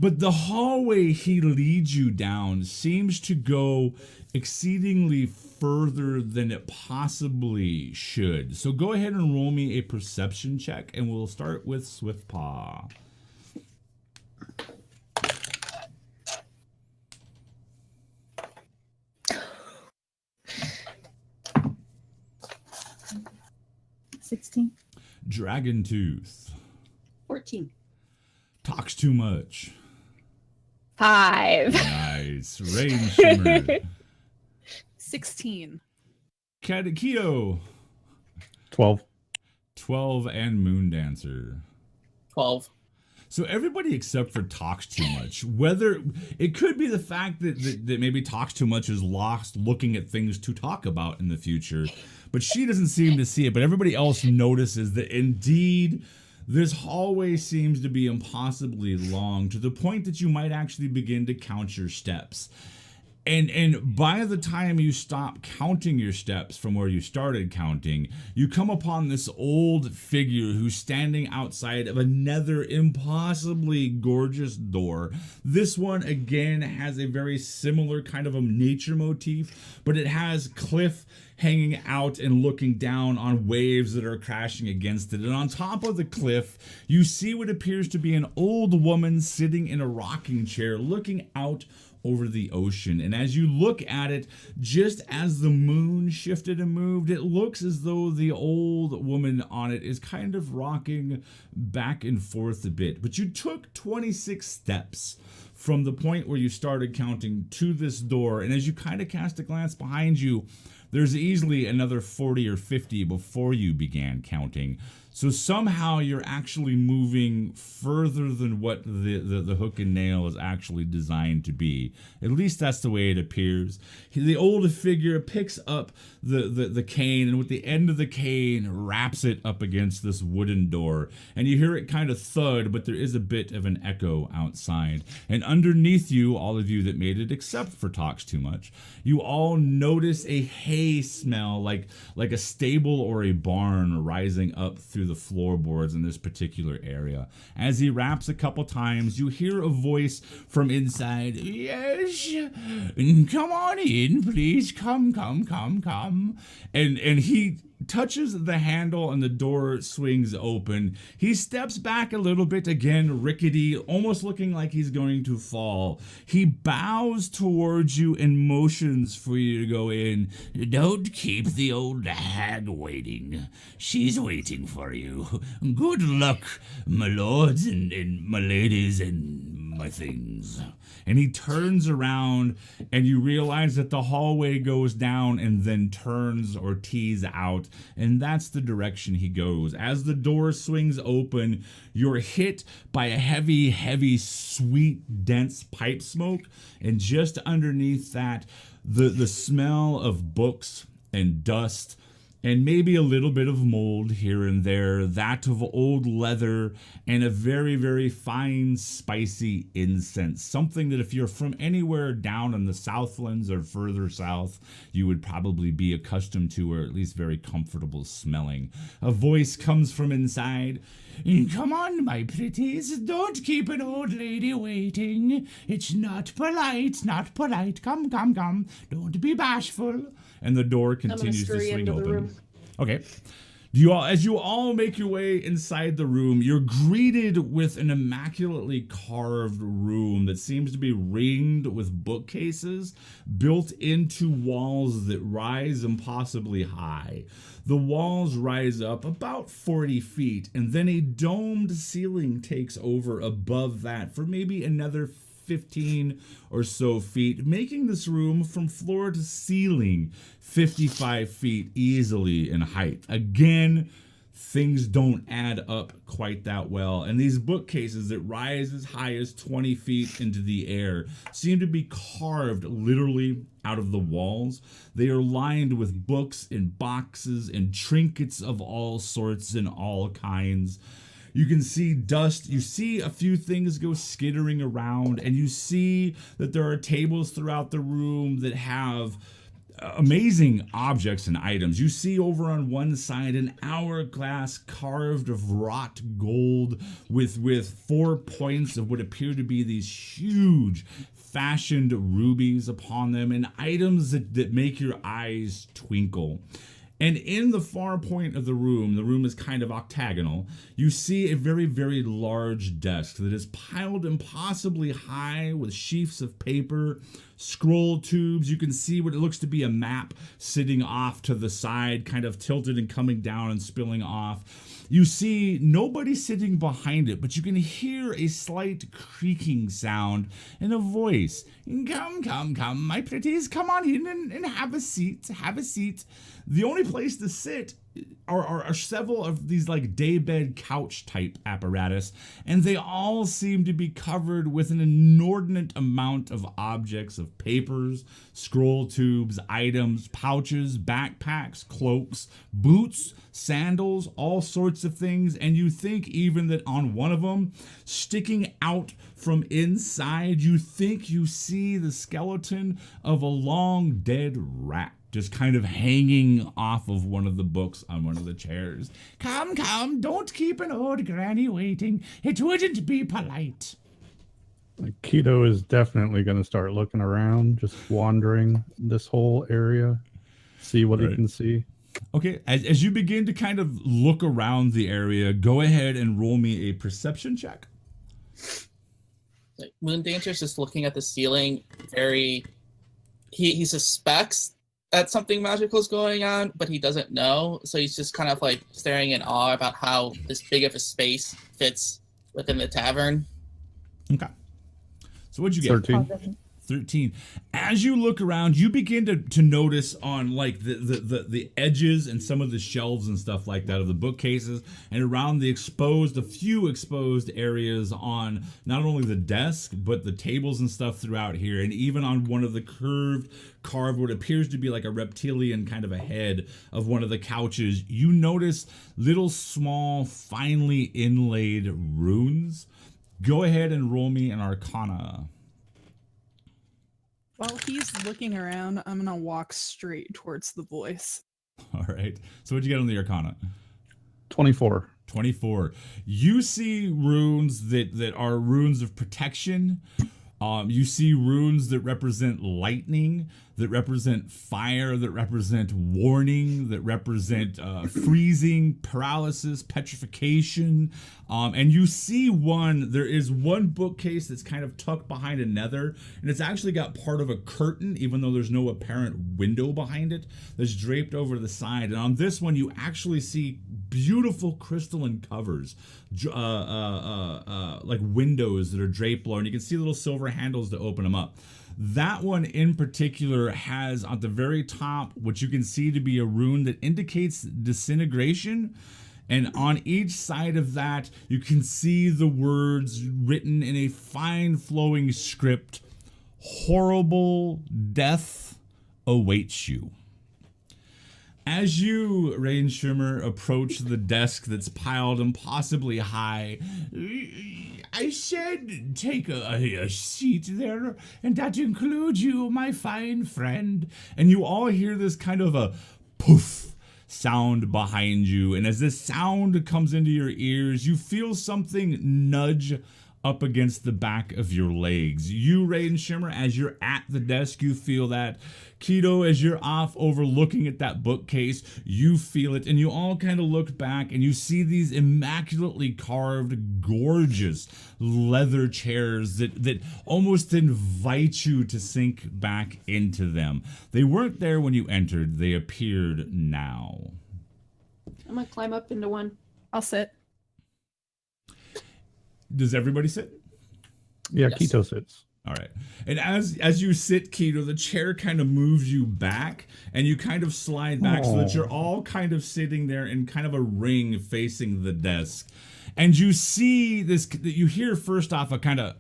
But the hallway he leads you down seems to go exceedingly further than it possibly should. So go ahead and roll me a perception check, and we'll start with Swiftpaw. $16. Dragon Tooth. 14. Talks too much. 5. Nice. Rain Shimmer. 16. Keto. 12. 12, and Moon Dancer. 12. So everybody except for Talks Too Much. Whether it could be the fact that maybe Talks Too Much is lost looking at things to talk about in the future, but she doesn't seem to see it. But everybody else notices that indeed this hallway seems to be impossibly long, to the point that you might actually begin to count your steps. And by the time you stop counting your steps from where you started counting, you come upon this old figure who's standing outside of another impossibly gorgeous door. This one, again, has a very similar kind of a nature motif, but it has cliff hanging out and looking down on waves that are crashing against it. And on top of the cliff, you see what appears to be an old woman sitting in a rocking chair looking out over the ocean. And as you look at it, just as the moon shifted and moved, it looks as though the old woman on it is kind of rocking back and forth a bit. But you took 26 steps from the point where you started counting to this door. And as you kind of cast a glance behind you, there's easily another 40 or 50 before you began counting. So somehow you're actually moving further than what the hook and nail is actually designed to be. At least that's the way it appears. The old figure picks up the cane, and with the end of the cane wraps it up against this wooden door. And you hear it kind of thud, but there is a bit of an echo outside. And underneath you, all of you that made it except for Talks Too Much, you all notice a hay smell like a stable or a barn rising up through the floorboards in this particular area. As he raps a couple times, you hear a voice from inside. Yes, come on in, please. Come. And he touches the handle and the door swings open. He steps back a little bit, again rickety, almost looking like he's going to fall. He bows towards you and motions for you to go in. Don't keep the old hag waiting. She's waiting for you. Good luck, my lords and my ladies and my things. And he turns around and you realize that the hallway goes down and then turns or tees out, and that's the direction he goes. As the door swings open, you're hit by a heavy, sweet, dense pipe smoke, and just underneath that, the smell of books and dust and maybe a little bit of mold here and there, that of old leather, and a very, very fine, spicy incense. Something that if you're from anywhere down in the Southlands or further south, you would probably be accustomed to, or at least very comfortable smelling. A voice comes from inside. Come on, my pretties, don't keep an old lady waiting. It's not polite. Come. Don't be bashful. And the door continues to swing open. Okay. As you all make your way inside the room, you're greeted with an immaculately carved room that seems to be ringed with bookcases built into walls that rise impossibly high. The walls rise up about 40 feet, and then a domed ceiling takes over above that for maybe another 15 or so feet, making this room from floor to ceiling 55 feet easily in height. Again, things don't add up quite that well, and these bookcases that rise as high as 20 feet into the air seem to be carved literally out of the walls. They are lined with books and boxes and trinkets of all sorts and all kinds. You can see dust, you see a few things go skittering around, and you see that there are tables throughout the room that have amazing objects and items. You see over on one side an hourglass carved of wrought gold with 4 points of what appear to be these huge fashioned rubies upon them, and items that make your eyes twinkle. And in the far point of the room is kind of octagonal, you see a very, very large desk that is piled impossibly high with sheafs of paper, scroll tubes. You can see what it looks to be a map sitting off to the side, kind of tilted and coming down and spilling off. You see nobody sitting behind it, but you can hear a slight creaking sound and a voice. Come, my pretties, come on in and have a seat. The only place to sit are several of these like daybed couch type apparatus, and they all seem to be covered with an inordinate amount of objects of papers, scroll tubes, items, pouches, backpacks, cloaks, boots, sandals, all sorts of things. And you think even that on one of them, sticking out from inside, you think you see the skeleton of a long dead rat, just kind of hanging off of one of the books on one of the chairs. Come, don't keep an old granny waiting. It wouldn't be polite. Keto is definitely going to start looking around, just wandering this whole area, see what he can see. Okay, as you begin to kind of look around the area, go ahead and roll me a perception check. Moondancer's just looking at the ceiling, he suspects that something magical is going on, but he doesn't know. So he's just kind of like staring in awe about how this big of a space fits within the tavern. Okay. So what'd you get? 13. 13. As you look around, you begin to notice on like the edges and some of the shelves and stuff like that of the bookcases, and around the a few exposed areas on not only the desk but the tables and stuff throughout here, and even on one of the carved what appears to be like a reptilian kind of a head of one of the couches, you notice little small finely inlaid runes. Go ahead and roll me an Arcana. While he's looking around, I'm gonna walk straight towards the voice. All right. So what'd you get on the Arcana? 24. 24. You see runes that are runes of protection. You see runes that represent lightning, that represent fire, that represent warning, that represent freezing, paralysis, petrification. And you see there is one bookcase that's kind of tucked behind another, and it's actually got part of a curtain, even though there's no apparent window behind it, that's draped over the side. And on this one, you actually see beautiful crystalline covers, like windows that are draped low, and you can see little silver handles to open them up. That one in particular has at the very top what you can see to be a rune that indicates disintegration. And on each side of that, you can see the words written in a fine flowing script: horrible death awaits you. As you, Rainshimmer, approach the desk that's piled impossibly high, I said take a seat there, and that includes you, my fine friend. And you all hear this kind of a poof sound behind you. And as this sound comes into your ears, you feel something nudge up against the back of your legs. You, Rainshimmer, as you're at the desk, you feel that. Keto, as you're off overlooking at that bookcase, you feel it, and you all kind of look back and you see these immaculately carved, gorgeous leather chairs that almost invite you to sink back into them. They weren't there when you entered, they appeared now. I'm gonna climb up into one. I'll sit. Does everybody sit? Yeah, Yes. Keto sits. All right. And as you sit, Keto, the chair kind of moves you back, and you kind of slide back so that you're all kind of sitting there in kind of a ring facing the desk. And you see this, you hear first off a kind of,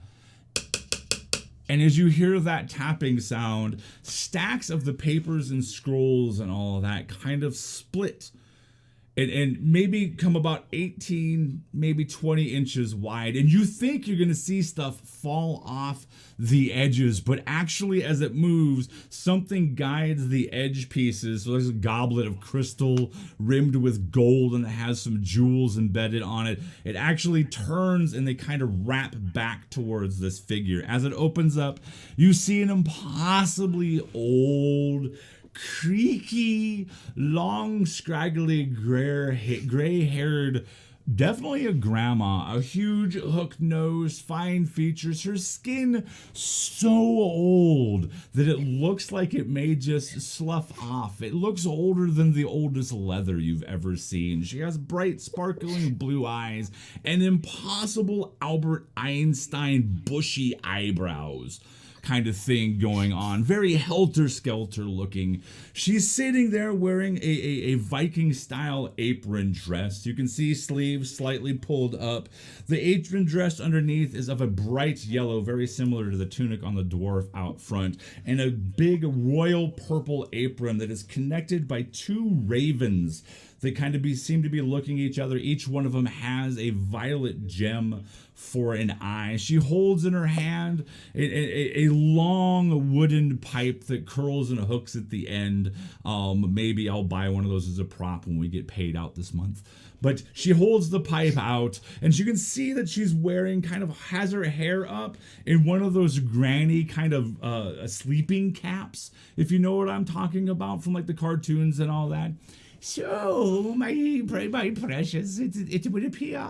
and as you hear that tapping sound, stacks of the papers and scrolls and all of that kind of split. And maybe come about 18, maybe 20 inches wide. And you think you're going to see stuff fall off the edges, but actually as it moves, something guides the edge pieces. So there's a goblet of crystal rimmed with gold and it has some jewels embedded on it. It actually turns and they kind of wrap back towards this figure. As it opens up, you see an impossibly old, creaky, long, scraggly, gray-haired, definitely a grandma, a huge hooked nose, fine features, her skin so old that it looks like it may just slough off. It looks older than the oldest leather you've ever seen. She has bright, sparkling blue eyes and impossible Albert Einstein bushy eyebrows kind of thing going on, very helter-skelter looking. She's sitting there wearing a Viking style apron dress. You can see sleeves slightly pulled up. The apron dress underneath is of a bright yellow, very similar to the tunic on the dwarf out front, and a big royal purple apron that is connected by two ravens. They kind of seem to be looking at each other. Each one of them has a violet gem for an eye. She holds in her hand a long wooden pipe that curls and hooks at the end. Maybe I'll buy one of those as a prop when we get paid out this month. But she holds the pipe out, and you can see that she's wearing, has her hair up in one of those granny kind of sleeping caps, if you know what I'm talking about, from like the cartoons and all that. So, my precious, it would appear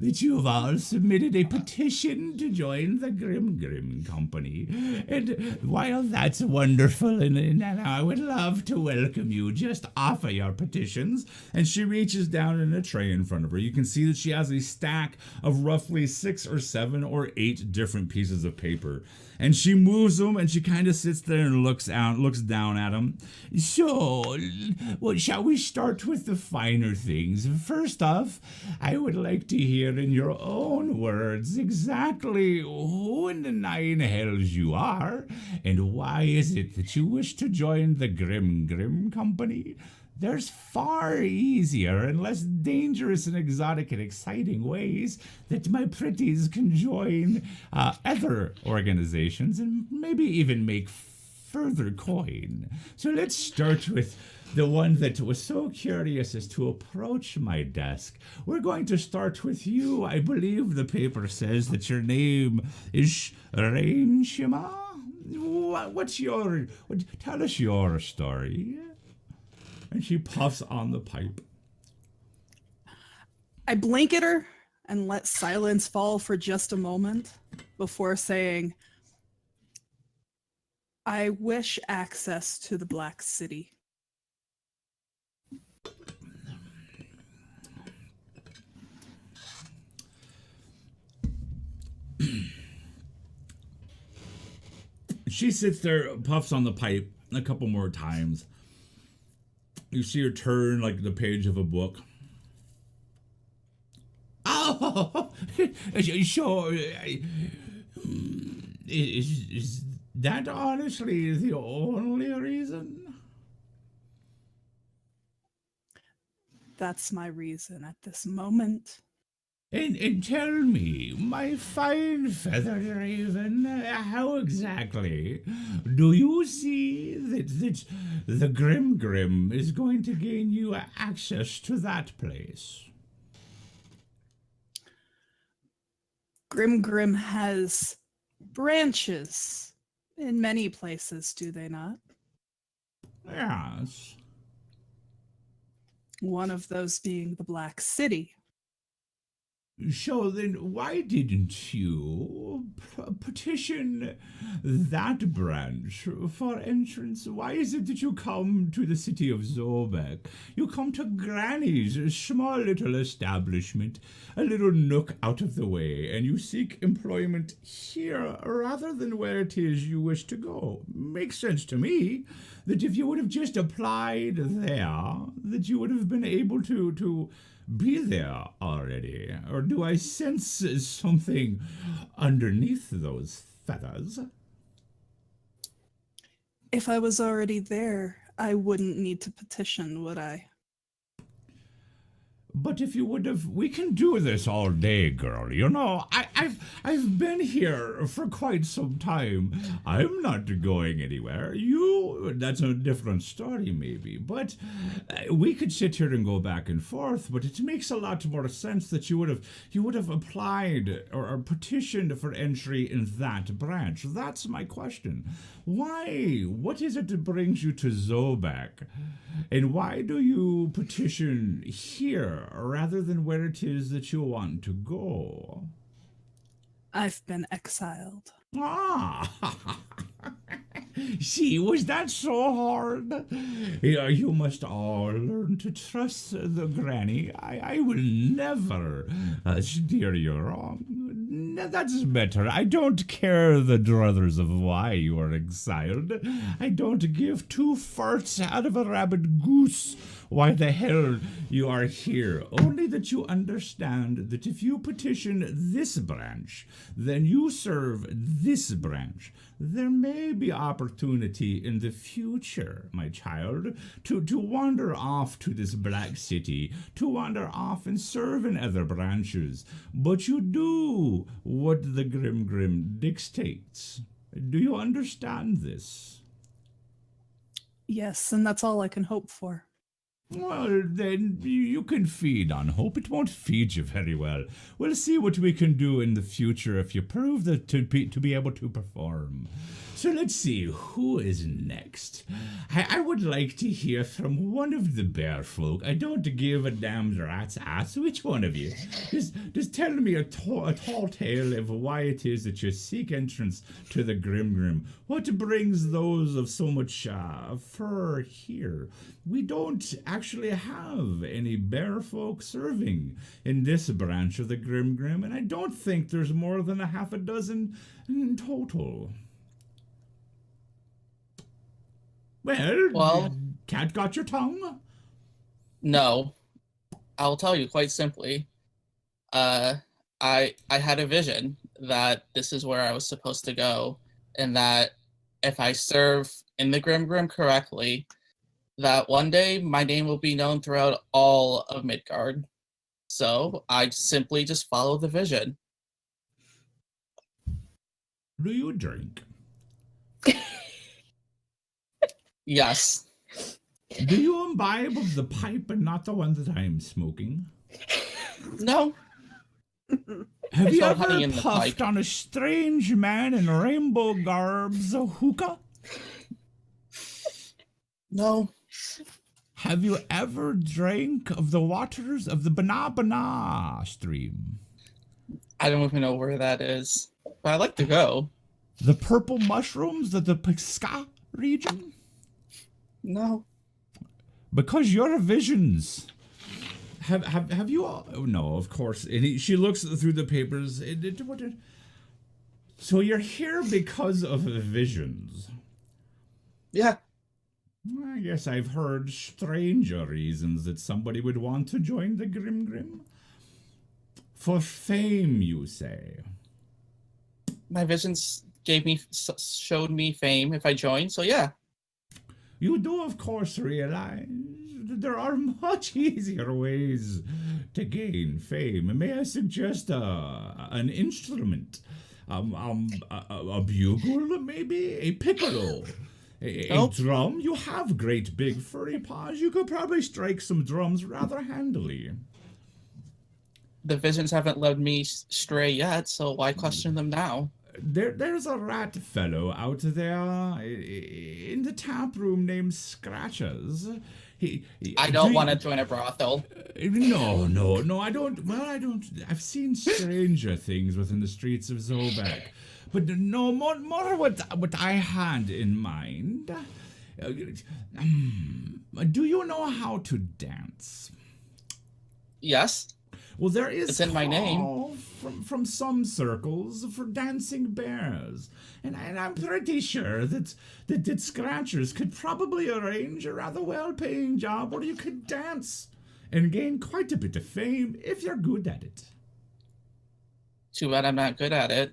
that you have all submitted a petition to join the Grim Company. And while that's wonderful, and I would love to welcome you, just offer your petitions. And she reaches down in a tray in front of her. You can see that she has a stack of roughly 6 or 7 or 8 different pieces of paper. And she moves them, and she kind of sits there and looks down at them. So, well, shall we start with the finer things? First off, I would like to hear in your own words exactly who in the 9 hells you are, and why is it that you wish to join the Grim Company? There's far easier and less dangerous and exotic and exciting ways that my pretties can join other organizations and maybe even make further coin. So let's start with the one that was so curious as to approach my desk. We're going to start with you. I believe the paper says that your name is Rainshima. Tell us your story. And she puffs on the pipe. I blink at her and let silence fall for just a moment before saying, I wish access to the Black City. She sits there, puffs on the pipe a couple more times. You see her turn like the page of a book. Oh, sure. Is that honestly the only reason? That's my reason at this moment. And tell me, my fine feathered raven, how exactly do you see that the Grim is going to gain you access to that place? Grim has branches in many places, do they not? Yes. One of those being the Black City. So then why didn't you petition that branch for entrance? Why is it that you come to the city of Zobek? You come to Granny's small little establishment, a little nook out of the way, and you seek employment here rather than where it is you wish to go. Makes sense to me that if you would have just applied there, that you would have been able to be there already. Or do I sense something underneath those feathers? If I was already there, I wouldn't need to petition, would I? But if you would have, we can do this all day, girl. You know, I've been here for quite some time. I'm not going anywhere. That's a different story maybe. But we could sit here and go back and forth. But it makes a lot more sense that you would have applied or petitioned for entry in that branch. That's my question. Why? What is it that brings you to Zobek? And why do you petition here rather than where it is that you want to go? I've been exiled. Ah, see, was that so hard? Yeah, you must all learn to trust the granny. I will never steer you wrong. That's better. I don't care the druthers of why you are exiled. I don't give 2 farts out of a rabid goose why the hell you are here. Only that you understand that if you petition this branch, then you serve this branch. There may be opportunity in the future, my child, to wander off to this Black City, to wander off and serve in other branches. But you do what the Grim dictates. Do you understand this? Yes, and that's all I can hope for. Well, then you can feed on hope. It won't feed you very well. We'll see what we can do in the future if you prove that to be able to perform. So let's see, who is next? I would like to hear from one of the bear folk. I don't give a damn rat's ass which one of you. Just tell me a tall tale of why it is that you seek entrance to the Grim. What brings those of so much fur here? We don't actually have any bear folk serving in this branch of the Grim, and I don't think there's more than a half a dozen in total. Well, cat got your tongue? No. I'll tell you quite simply. I had a vision that this is where I was supposed to go, and that if I serve in the Grim correctly, that one day my name will be known throughout all of Midgard. So I simply just follow the vision. Do you drink? Yes. Do you imbibe of the pipe and not the one that I'm smoking? No. Have you no ever honey in the puffed pipe. on a strange man in rainbow garbs a hookah? No. Have you ever drank of the waters of the Bana stream? I don't even know where that is, but I'd like to go. The purple mushrooms of the Pisca region? No. Because your visions. Have you all? Oh, no, of course. And she looks through the papers. So you're here because of visions. Yeah. I guess I've heard stranger reasons that somebody would want to join the Grim. For fame, you say. My visions showed me fame if I joined, so yeah. You do, of course, realize that there are much easier ways to gain fame. May I suggest an instrument? A bugle, maybe? A piccolo? A drum? You have great big furry paws. You could probably strike some drums rather handily. The visions haven't led me stray yet, so why question them now? There's a rat fellow out there in the tap room named Scratches. I don't want to join a brothel. No, I don't. Well, I don't. I've seen stranger things within the streets of Zobek. But no, more what I had in mind. Do you know how to dance? Yes. Well, there is it's in my name. From some circles for dancing bears, and I'm pretty sure that Scratchers could probably arrange a rather well-paying job where you could dance and gain quite a bit of fame if you're good at it. Too bad I'm not good at it.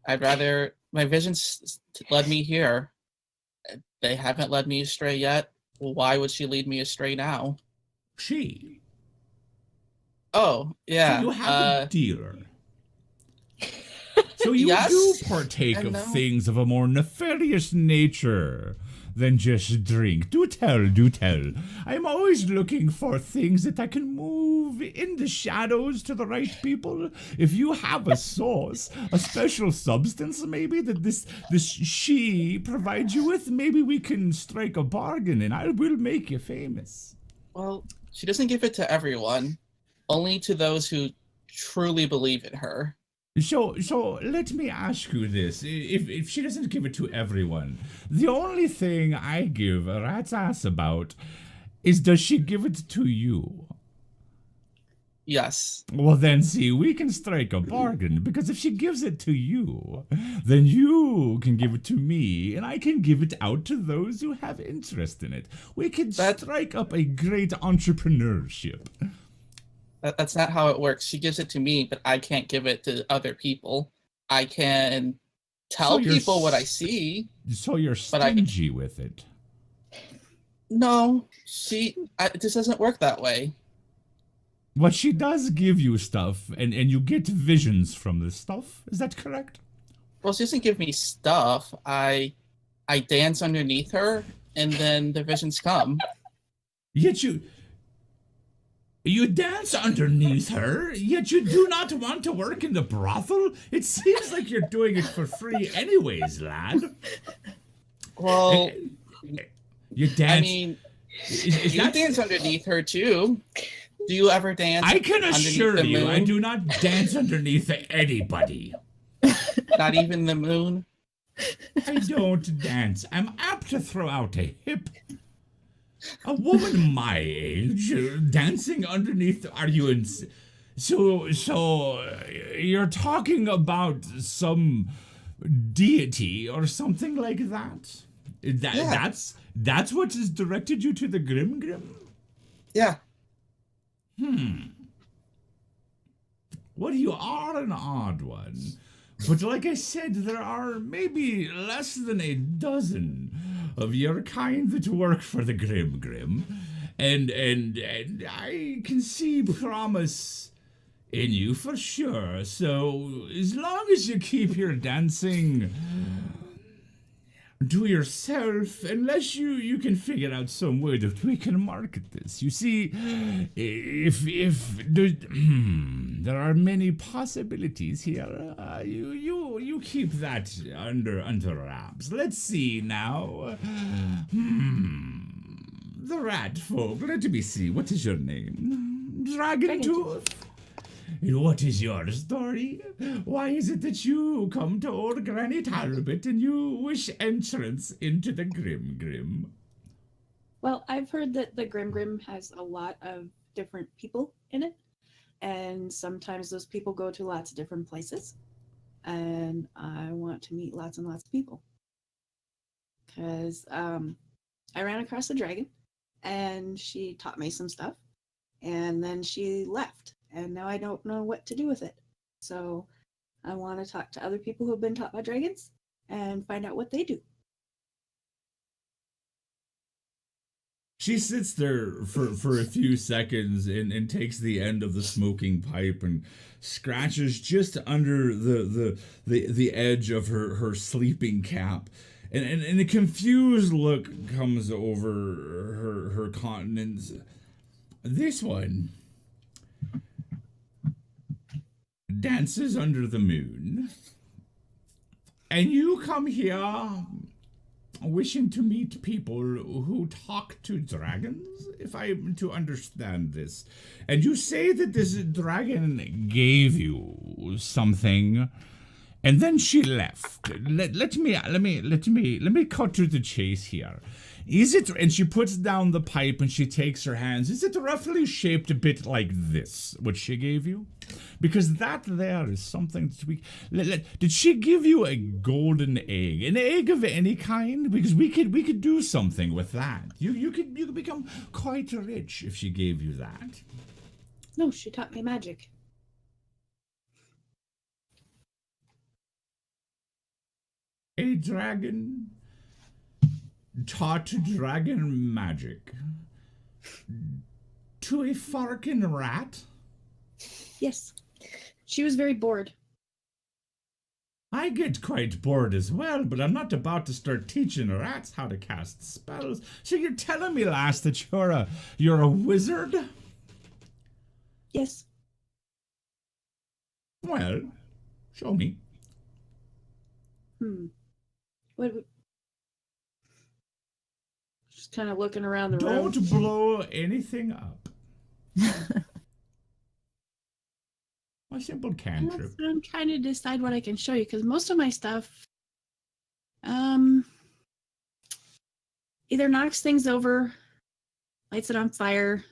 I'd rather my visions led me here. They haven't led me astray yet. Well, why would she lead me astray now? She. Oh, yeah. So you have a dealer. So you yes, do partake of things of a more nefarious nature than just drink. Do tell. I'm always looking for things that I can move in the shadows to the right people. If you have a source, a special substance maybe that this she provides you with, maybe we can strike a bargain and I will make you famous. Well, she doesn't give it to everyone. Only to those who truly believe in her. So let me ask you this. If she doesn't give it to everyone, the only thing I give a rat's ass about is, does she give it to you? Yes. Well, then, see, we can strike a bargain, because if she gives it to you, then you can give it to me, and I can give it out to those who have interest in it. We can strike up a great entrepreneurship. That's not how it works. She gives it to me, but I can't give it to other people. I can tell people what I see. So you're stingy with it. No, it just doesn't work that way. But she does give you stuff, and you get visions from this stuff. Is that correct? Well, she doesn't give me stuff. I dance underneath her, and then the visions come. Yet you dance underneath her, yet you do not want to work in the brothel? It seems like you're doing it for free anyways, lad. Well, You dance. I mean, is you that- dance underneath her too. Do you ever dance? I can underneath assure the you, moon? I do not dance underneath anybody. Not even the moon. I don't dance. I'm apt to throw out a hip. A woman my age, dancing underneath. Are you in? So you're talking about some deity or something like that? Yeah. That's what has directed you to the Grim? Yeah. Well, you are an odd one. But like I said, there are maybe less than a dozen of your kind that work for the Grim. And I can see promise in you for sure. So as long as you keep your dancing to yourself, unless you can figure out some way that we can market this. You see, if there are many possibilities here, you keep that under wraps. Let's see now. The rat folk. Let me see. What is your name? Dragontooth. What is your story? Why is it that you come to old Granny Talbot and you wish entrance into the Grim? Well, I've heard that the Grim has a lot of different people in it, and sometimes those people go to lots of different places, and I want to meet lots and lots of people. Because I ran across a dragon, and she taught me some stuff, and then she left. And now I don't know what to do with it. So I want to talk to other people who have been taught by dragons and find out what they do. She sits there for a few seconds and takes the end of the smoking pipe and scratches just under the edge of her sleeping cap. And a confused look comes over her countenance. This one dances under the moon, and you come here wishing to meet people who talk to dragons, if I am to understand this. And you say that this dragon gave you something, and then she left. Let me cut to the chase here. Is it, and she puts down the pipe and she takes her hands, is it roughly shaped a bit like this, what she gave you? Because that there is something that we, did she give you a golden egg? An egg of any kind? Because we could do something with that. You could become quite rich if she gave you that. No, she taught me magic. A dragon taught dragon magic to a farkin rat? Yes. She was very bored. I get quite bored as well, but I'm not about to start teaching rats how to cast spells. So you're telling me, lass, that you're a wizard? Yes. Well, show me. What? Just kind of looking around the room. Don't blow anything up. A simple cantrip. I'm trying to decide what I can show you because most of my stuff either knocks things over, lights it on fire.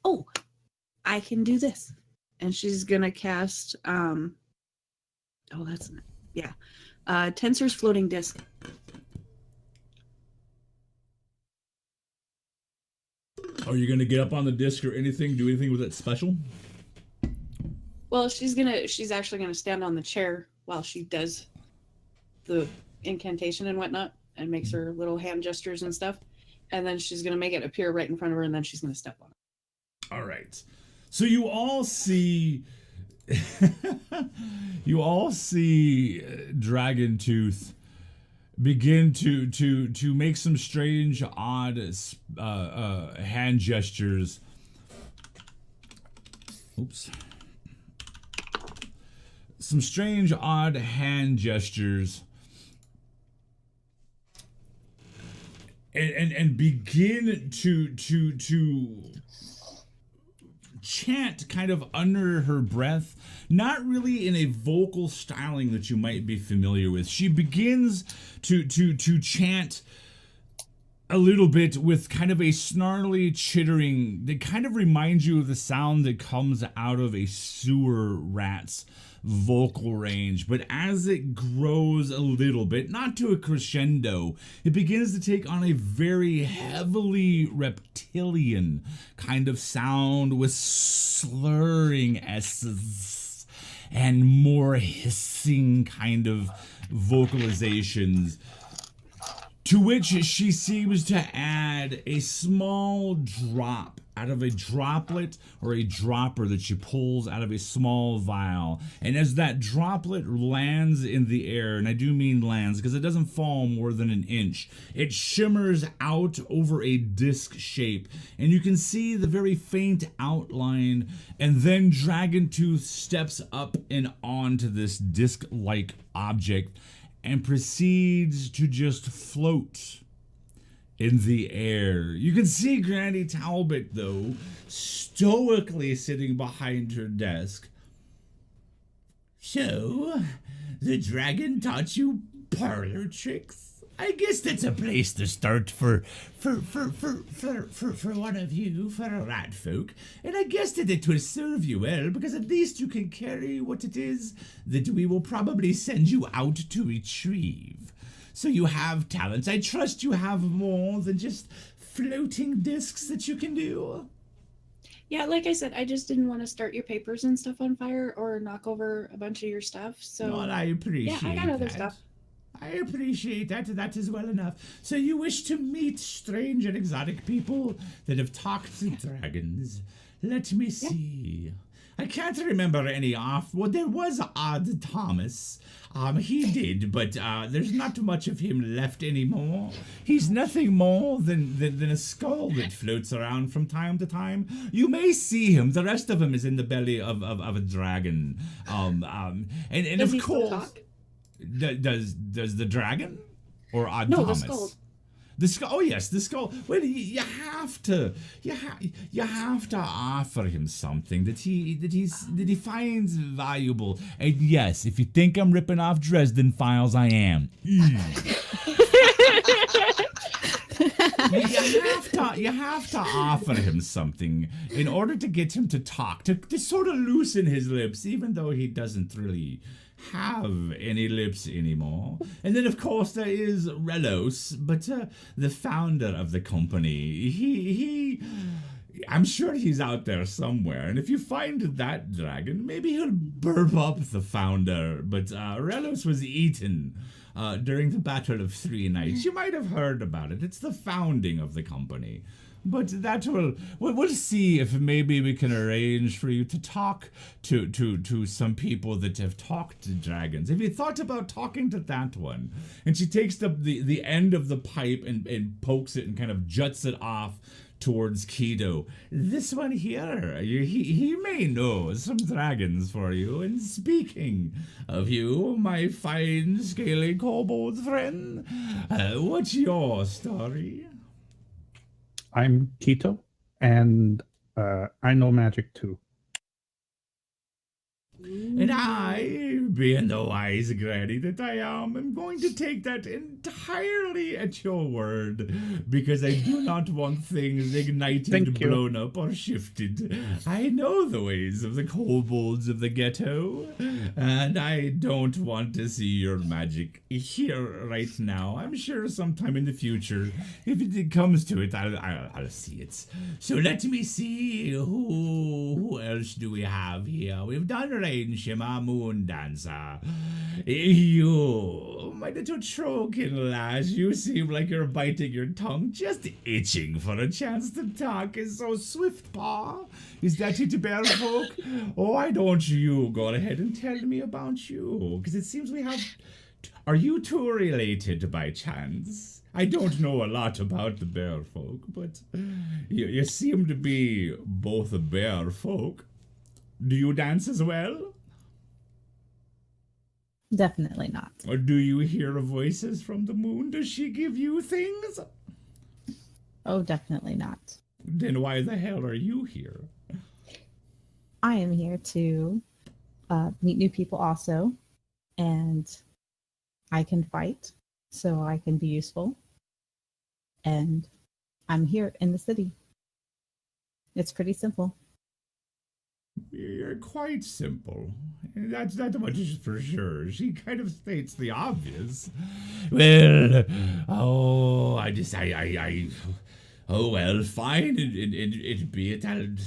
Oh, I can do this. And she's gonna cast Tensor's floating disc. Are you gonna get up on the disc or anything? Do anything with it special? Well, she's actually gonna stand on the chair while she does the incantation and whatnot and makes her little hand gestures and stuff. And then she's gonna make it appear right in front of her and then she's gonna step on it. All right. So you all see Dragontooth begin to make some strange, odd hand gestures. Oops. Some strange, odd hand gestures. And begin to chant kind of under her breath, not really in a vocal styling that you might be familiar with. She begins to chant a little bit with kind of a snarly chittering that kind of reminds you of the sound that comes out of a sewer rat's vocal range. But as it grows a little bit, not to a crescendo, it begins to take on a very heavily reptilian kind of sound with slurring S's and more hissing kind of vocalizations, to which she seems to add a small drop out of a droplet or a dropper that she pulls out of a small vial. And as that droplet lands in the air, and I do mean lands because it doesn't fall more than an inch, it shimmers out over a disc shape, and you can see the very faint outline, and then Dragontooth steps up and onto this disc-like object and proceeds to just float in the air. You can see Granny Talbot, though, stoically sitting behind her desk. So, the dragon taught you parlor tricks? I guess that's a place to start for one of you, for a rat folk. And I guess that it will serve you well, because at least you can carry what it is that we will probably send you out to retrieve. So you have talents. I trust you have more than just floating discs that you can do. Yeah, like I said, I just didn't want to start your papers and stuff on fire or knock over a bunch of your stuff. So Well, I appreciate yeah, I got other that. stuff. I appreciate that. That is well enough. So you wish to meet strange and exotic people that have talked to dragons. Let me see. I can't remember any off. Well, there was Odd Thomas. He did, but there's not much of him left anymore. He's nothing more than a skull that floats around from time to time. You may see him. The rest of him is in the belly of a dragon. And Does of he still course, talk? Does the dragon or Odd No, the Thomas? skull. The skull. Oh yes, the skull. Well, you have to offer him something that he finds valuable. And yes, if you think I'm ripping off Dresden Files, I am. You have to offer him something in order to get him to talk, to sort of loosen his lips, even though he doesn't really have any lips anymore. And then of course there is Relos, but the founder of the company, he I'm sure he's out there somewhere, and if you find that dragon, maybe he'll burp up the founder. But Relos was eaten during the Battle of Three Nights. You might have heard about it. It's the founding of the company. But that we'll see if maybe we can arrange for you to talk to some people that have talked to dragons. Have you thought about talking to that one? And she takes the end of the pipe and pokes it and kind of juts it off towards Kido. This one here, he may know some dragons for you. And speaking of you, my fine scaly kobold friend, what's your story? I'm Keto, and I know magic too. And I, being the wise granny that I am going to take that entirely at your word, because I do not want things ignited, Thank you. blown up, or shifted. I know the ways of the kobolds of the ghetto, and I don't want to see your magic here right now. I'm sure sometime in the future, if it comes to it, I'll see it. So let me see, who else do we have here? We've done Rain Shimmer Moon Dancer. You, my little trollkin lass, you seem like you're biting your tongue, just itching for a chance to talk. Is so Swift Paw? Is that it, bear folk? Oh, why don't you go ahead and tell me about you? Because it seems we have Are you two related by chance? I don't know a lot about the bear folk, but you seem to be both a bear folk. Do you dance as well? Definitely not. Or do you hear voices from the moon? Does she give you things? Oh, definitely not. Then why the hell are you here? I am here to meet new people also, and I can fight, so I can be useful. And I'm here in the city. It's pretty simple. You're quite simple. That's not much for sure. She kind of states the obvious. Well, oh well, fine. It be it.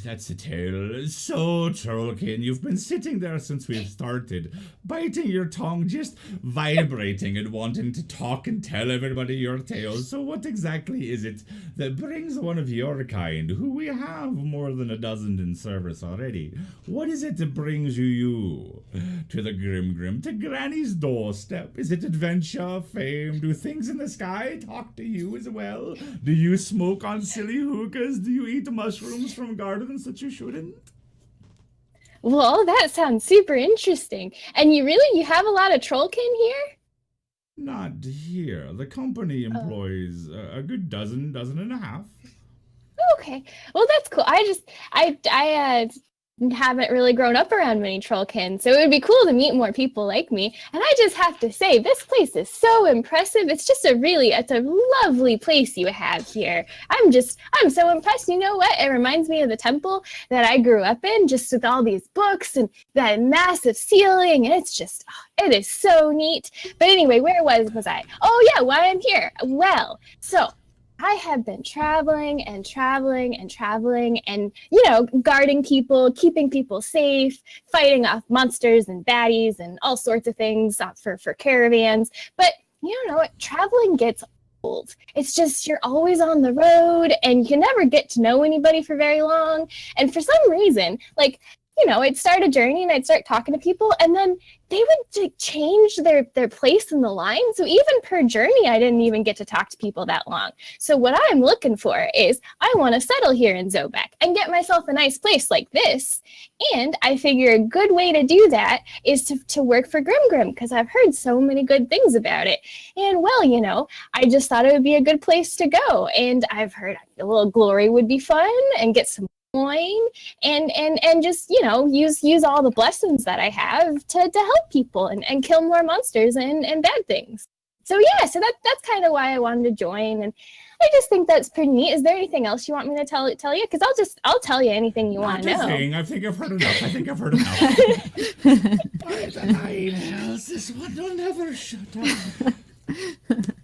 That's the tale. So, Trollkin, you've been sitting there since we've started, biting your tongue, just vibrating and wanting to talk and tell everybody your tale. So what exactly is it that brings one of your kind, who we have more than a dozen in service already? What is it that brings you to the Grim, to Granny's doorstep? Is it adventure, fame? Do things in the sky talk to you as well? Do you smoke on silly hookahs? Do you eat mushrooms from gardens that you shouldn't? Well, that sounds super interesting. And you have a lot of trollkin here? Not here. The company employs a good dozen and a half. Okay. Well, that's cool. I haven't really grown up around many trollkin, so it would be cool to meet more people like me. And I just have to say, this place is so impressive. It's a lovely place you have here. I'm so impressed. You know what? It reminds me of the temple that I grew up in, just with all these books and that massive ceiling. And it is so neat. But anyway, where was I? Oh yeah, why I'm here. Well, so I have been traveling and guarding people, keeping people safe, fighting off monsters and baddies and all sorts of things for caravans. But you know what? Traveling gets old. It's just you're always on the road and you never get to know anybody for very long. And for some reason, I'd start a journey and I'd start talking to people, and then they would change their place in the line. So even per journey, I didn't even get to talk to people that long. So what I'm looking for is I want to settle here in Zobek and get myself a nice place like this. And I figure a good way to do that is to work for Grim, because I've heard so many good things about it. And well, I just thought it would be a good place to go. And I've heard a little glory would be fun and get some coin and just use all the blessings that I have to help people and kill more monsters and bad things. So that's kind of why I wanted to join, and I just think that's pretty neat. Is there anything else you want me to tell you? Because I'll tell you anything you want to know. I think I've heard enough. By the nine hells, this one will never shut up.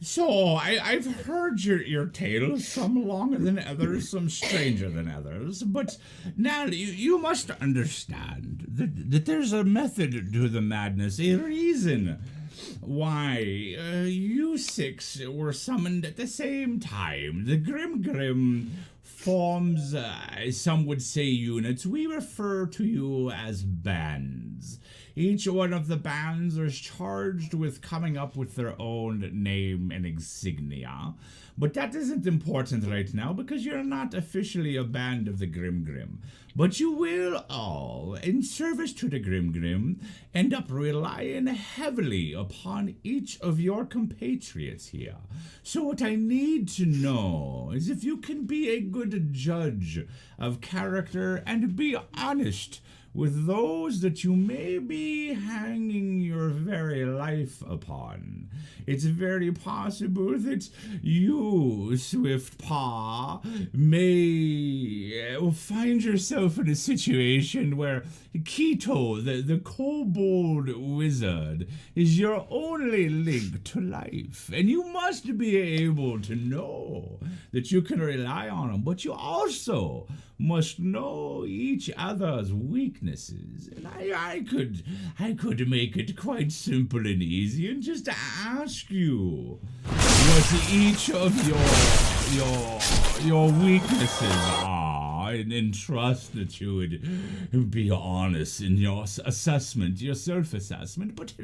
So, I've heard your tale, some longer than others, some stranger than others, but now you must understand that there's a method to the madness, a reason why you six were summoned at the same time. The Grim forms, some would say units. We refer to you as bands. Each one of the bands is charged with coming up with their own name and insignia. But that isn't important right now because you're not officially a band of the Grim. But you will all, in service to the Grim, end up relying heavily upon each of your compatriots here. So what I need to know is if you can be a good judge of character and be honest with those that you may be hanging your very life upon. It's very possible that you, Swiftpaw, may find yourself in a situation where Keto, the kobold wizard, is your only link to life. And you must be able to know that you can rely on him, but you also must know each other's weaknesses. And I could make it quite simple and easy and just ask you what each of your weaknesses are, and trust that you would be honest in your assessment, your self-assessment. But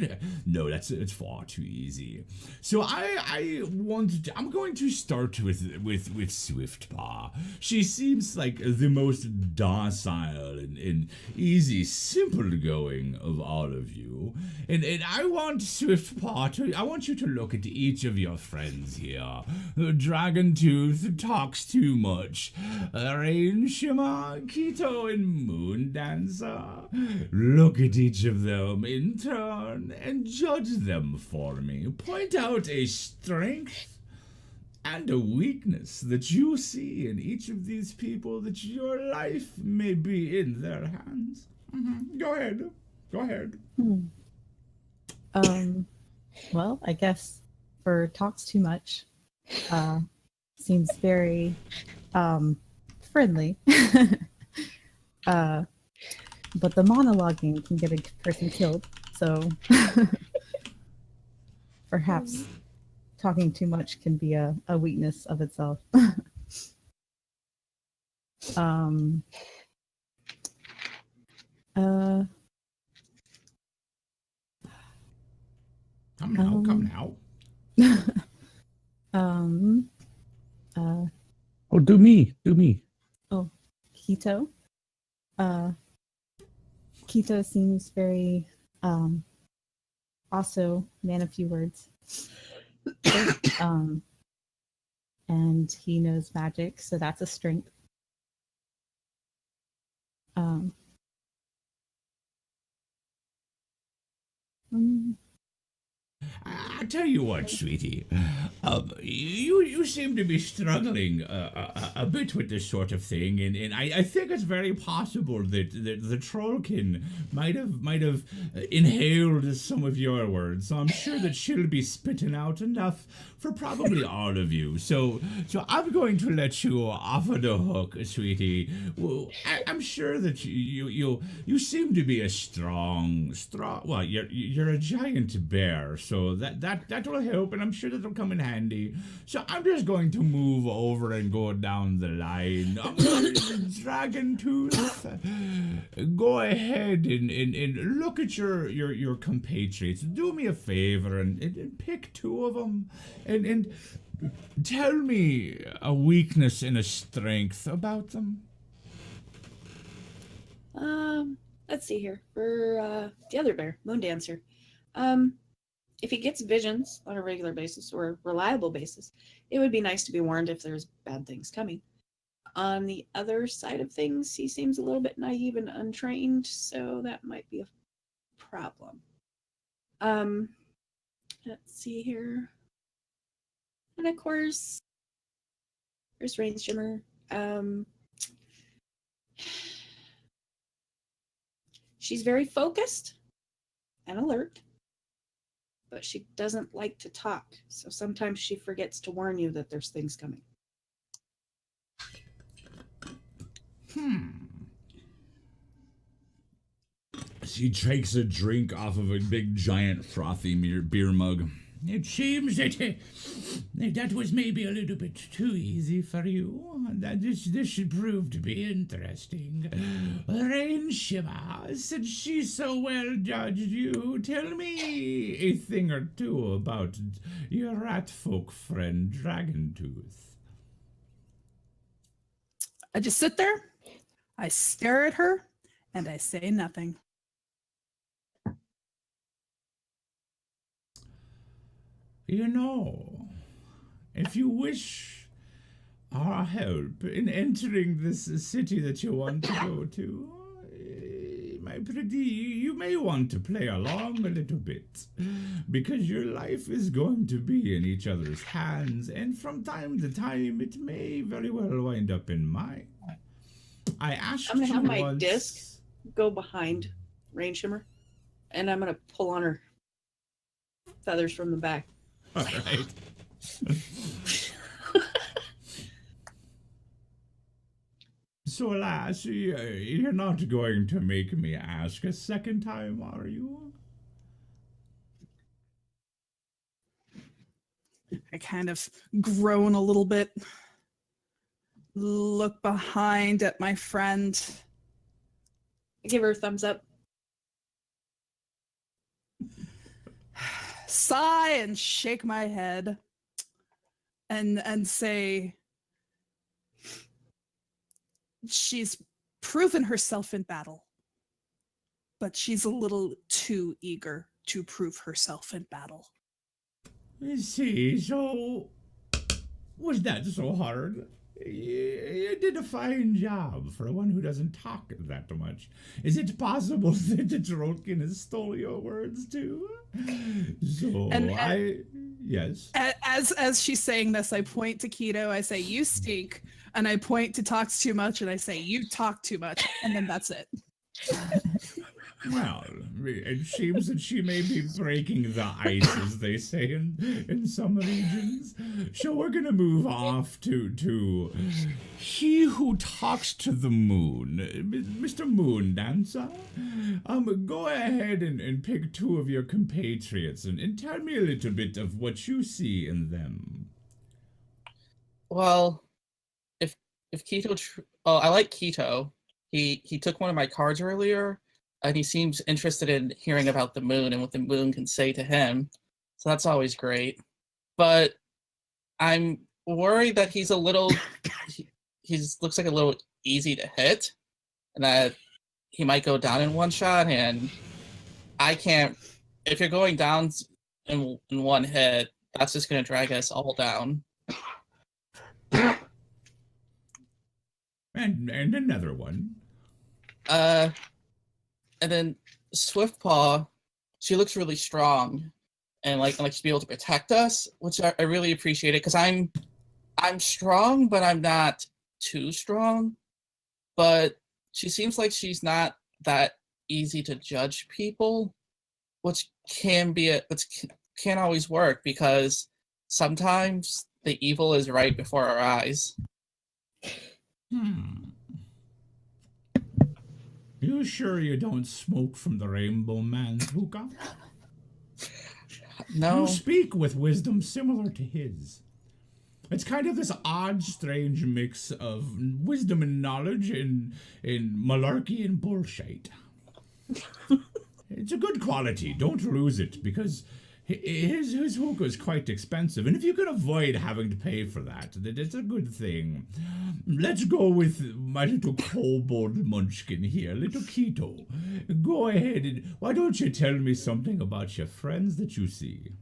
no, it's far too easy. So I'm going to start with Swiftpaw. She seems like the most docile and easy, simple going of all of you. And I want Swiftpaw I want you to look at each of your friends here. Dragon Tooth talks too much. Rain Shimmer, Keto, and Moon Dancer. Look at each of them in turn and judge them for me. Point out a strength and a weakness that you see in each of these people, that your life may be in their hands. Go ahead. Well, I guess for talks too much, seems very friendly. But the monologuing can get a person killed, so perhaps talking too much can be a weakness of itself. Come now. Oh, do me. Oh, Keto. Keto seems very also man of few words. And he knows magic, so that's a strength. I tell you what, sweetie, you seem to be struggling a bit with this sort of thing, and I think it's very possible that the Trollkin might have inhaled some of your words. So I'm sure that she'll be spitting out enough for probably all of you. So I'm going to let you off of the hook, sweetie. Well, I'm sure that you seem to be a strong. Well, you're a giant bear, so that will help, and I'm sure that'll come in handy. So I'm just going to move over and go down the line. Dragon Tooth, go ahead and look at your compatriots. Do me a favor and pick two of them and tell me a weakness and a strength about them. Let's see here. For the other bear, Moon Dancer. If he gets visions on a regular basis or a reliable basis, it would be nice to be warned if there's bad things coming. On the other side of things, he seems a little bit naive and untrained, so that might be a problem. Let's see here. And of course, there's Rain Shimmer. She's very focused and alert, but she doesn't like to talk. So sometimes she forgets to warn you that there's things coming. She takes a drink off of a big, giant, frothy beer mug. It seems that was maybe a little bit too easy for you. That this should prove to be interesting. Rain Shimmer, since she so well judged you, tell me a thing or two about your rat folk friend Dragon Tooth. I just sit there, I stare at her, and I say nothing. You know, if you wish our help in entering this city that you want to go to, my pretty, you may want to play along a little bit, because your life is going to be in each other's hands, and from time to time, it may very well wind up in mine. I asked I'm going to have my once, disc go behind Rain Shimmer, and I'm going to pull on her feathers from the back. All right. So, lass, you're not going to make me ask a second time, are you? I kind of groan a little bit. look behind at my friend. Give her a thumbs up. Sigh and shake my head and say she's proven herself in battle, but she's a little too eager to prove herself in battle. I see, so was that so hard? You did a fine job for one who doesn't talk that much. Is it possible that the Trollkin has stole your words too? So yes. As she's saying this, I point to Keto, I say, you stink. And I point to Talks Too Much, and I say, you talk too much. And then that's it. Well, it seems that she may be breaking the ice, as they say in some regions. So we're gonna move off to he who talks to the moon, Mr. Moon Dancer. Go ahead and pick two of your compatriots and tell me a little bit of what you see in them. Well, if Keto, I like Keto. He took one of my cards earlier, and he seems interested in hearing about the moon and what the moon can say to him. So that's always great. But I'm worried that he's a little, he's looks like a little easy to hit, and that he might go down in one shot. And I can't. If you're going down in one hit, that's just going to drag us all down. And another one. And then Swiftpaw, she looks really strong, and like to be able to protect us, which I really appreciate it, because I'm strong, but I'm not too strong. But she seems like she's not that easy to judge people, which can always work, because sometimes the evil is right before our eyes. You sure you don't smoke from the Rainbow Man's hookah? No. You speak with wisdom similar to his. It's kind of this odd, strange mix of wisdom and knowledge and malarkey and bullshit. It's a good quality. Don't lose it, because his hookah is quite expensive, and if you can avoid having to pay for that, it's a good thing. Let's go with my little kobold munchkin here, little Keto. Go ahead and why don't you tell me something about your friends that you see?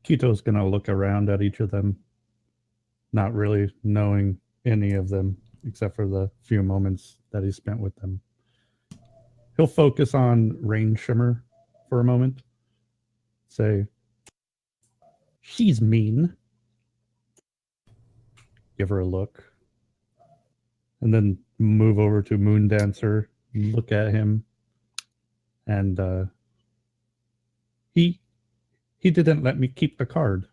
Keto's gonna look around at each of them, not really knowing any of them except for the few moments that he spent with them. He'll focus on Rain Shimmer for a moment. Say, she's mean. Give her a look. And then move over to Moon Dancer, look at him. And he didn't let me keep the card.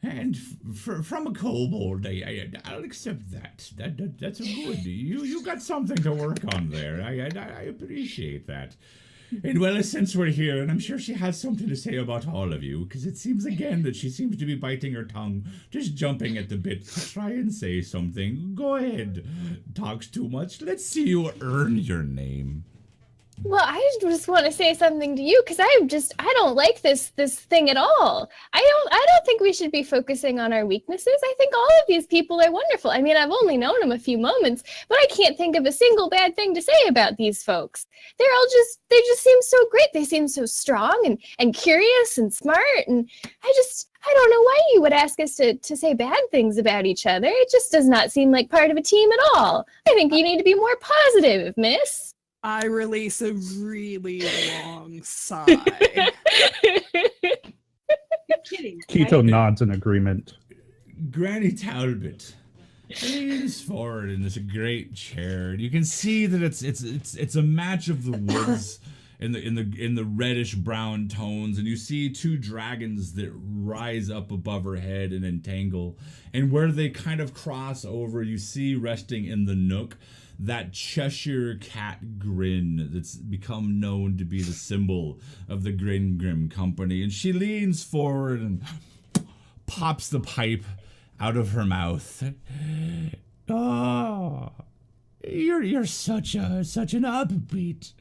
And from a kobold, I'll accept that. That's a good. You got something to work on there. I appreciate that. And well, since we're here, and I'm sure she has something to say about all of you, because it seems again that she seems to be biting her tongue, just jumping at the bit to try and say something. Go ahead. Talks too much. Let's see you earn your name. Well, I just want to say something to you, because I don't like this thing at all. I don't think we should be focusing on our weaknesses. I think all of these people are wonderful. I mean, I've only known them a few moments, but I can't think of a single bad thing to say about these folks. They just seem so great. They seem so strong and curious and smart, and I don't know why you would ask us to say bad things about each other. It just does not seem like part of a team at all. I think you need to be more positive, miss. I release a really long sigh. You're kidding. Keto right? nods in agreement. Granny Talbot leans forward in this great chair, and you can see that it's a match of the woods in the reddish brown tones, and you see two dragons that rise up above her head and entangle, and where they kind of cross over, you see resting in the nook that Cheshire cat grin that's become known to be the symbol of the Grim Company. And she leans forward and pops the pipe out of her mouth. Oh, you're such an upbeat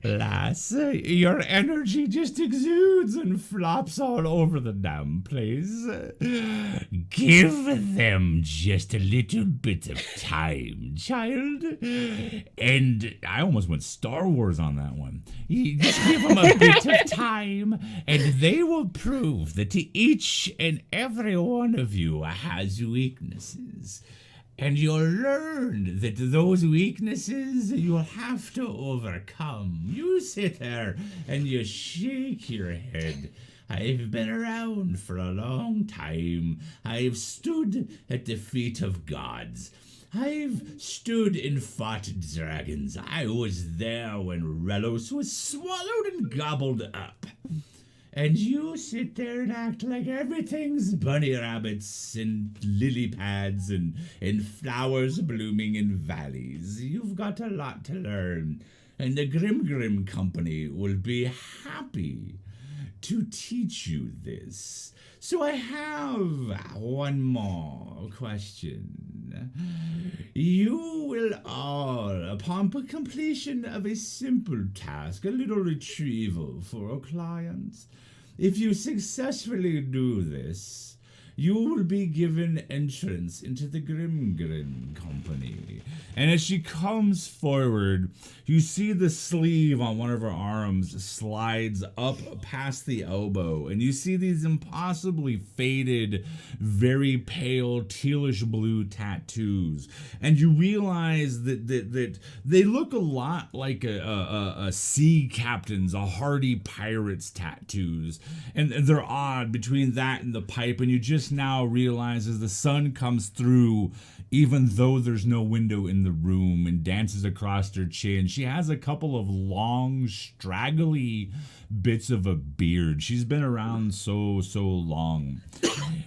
lass. Your energy just exudes and flops all over the damn place. Give them just a little bit of time, child. And I almost went Star Wars on that one. You just give them a bit of time, and they will prove that each and every one of you has weaknesses. And you'll learn that those weaknesses you'll have to overcome. You sit there and you shake your head. I've been around for a long time. I've stood at the feet of gods. I've stood and fought dragons. I was there when Relos was swallowed and gobbled up. And you sit there and act like everything's bunny rabbits and lily pads and flowers blooming in valleys. You've got a lot to learn. And the Grim Company will be happy to teach you this. So I have one more question. You will all, upon completion of a simple task, a little retrieval for a client, if you successfully do this, you will be given entrance into the Grim Company. And as she comes forward, you see the sleeve on one of her arms slides up past the elbow, and you see these impossibly faded, very pale tealish blue tattoos. And you realize that they look a lot like a sea captain's, a hardy pirate's tattoos. And they're odd between that and the pipe, and you just now realize as the sun comes through, even though there's no window in the room, and dances across her chin, she has a couple of long, straggly bits of a beard. She's been around so long.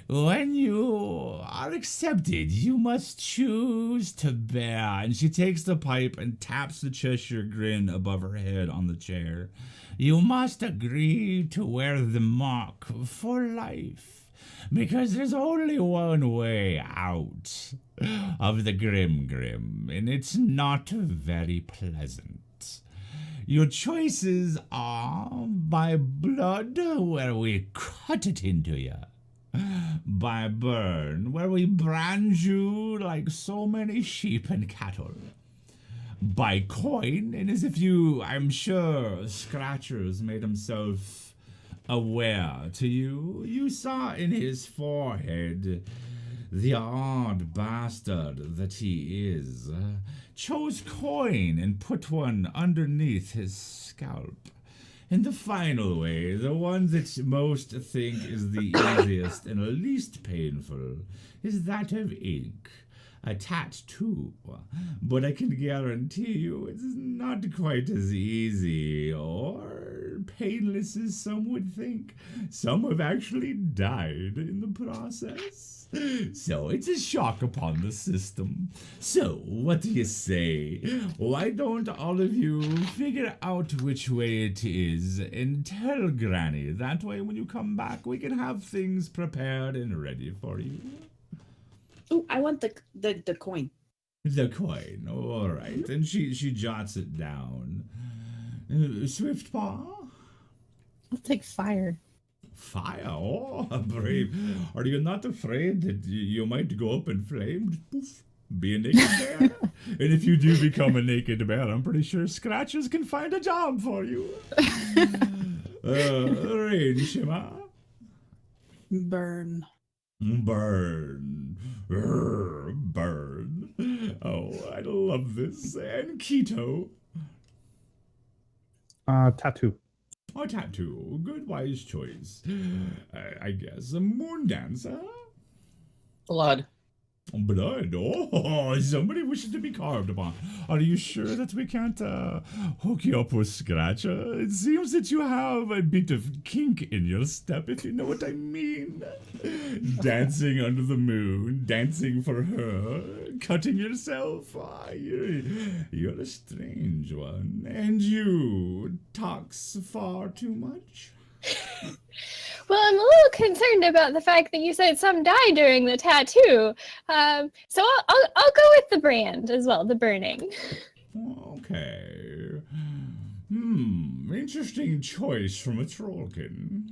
When you are accepted, you must choose to bear. And she takes the pipe and taps the Cheshire grin above her head on the chair. You must agree to wear the mark for life. Because there's only one way out of the Grim, and it's not very pleasant. Your choices are by blood, where we cut it into you. By burn, where we brand you like so many sheep and cattle. By coin, and as if you, I'm sure, Scratchers made himself aware to you, you saw in his forehead the odd bastard that he is, chose coin and put one underneath his scalp. And the final way, the one that most think is the easiest and least painful, is that of ink. A tattoo, but I can guarantee you it's not quite as easy or painless as some would think. Some have actually died in the process. So it's a shock upon the system. So, what do you say? Why don't all of you figure out which way it is and tell Granny? That way when you come back we can have things prepared and ready for you. Oh, I want the coin. The coin, all right. And she jots it down. Swiftpaw? I'll take fire. Fire? Oh, brave. Are you not afraid that you might go up in flames? Poof. Be a naked bear. And if you do become a naked bear, I'm pretty sure Scratchers can find a job for you. Rain Shimmer? Burn. Burn. Burn. Oh, I love this. And Keto? Tattoo. Oh, tattoo. Good, wise choice. I guess. A moon dancer? Blood. Blood. Oh, somebody wishes to be carved upon. Are you sure that we can't hook you up with Scratcher? It seems that you have a bit of kink in your step, if you know what I mean. Dancing under the moon, dancing for her, cutting yourself. You're a strange one. And you talks far too much. Well, I'm a little concerned about the fact that you said some died during the tattoo. So I'll go with the brand as well, the burning. Okay. Interesting choice from a trollkin.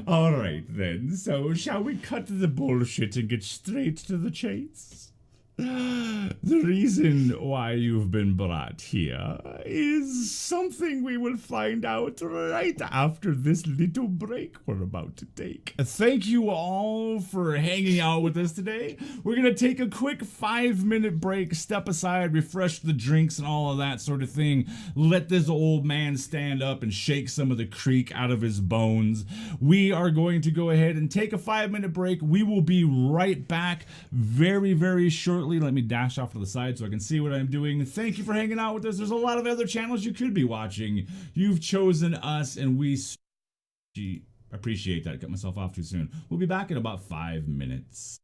All right then, so shall we cut the bullshit and get straight to the chase? The reason why you've been brought here is something we will find out right after this little break we're about to take. Thank you all for hanging out with us today. We're going to take a quick 5-minute break, step aside, refresh the drinks and all of that sort of thing. Let this old man stand up and shake some of the creak out of his bones. We are going to go ahead and take a 5-minute break. We will be right back very, very shortly. Let me dash off to the side so I can see what I'm doing. Thank you for hanging out with us. There's a lot of other channels you could be watching. You've chosen us, and we appreciate that. I cut myself off too soon. We'll be back in about 5 minutes.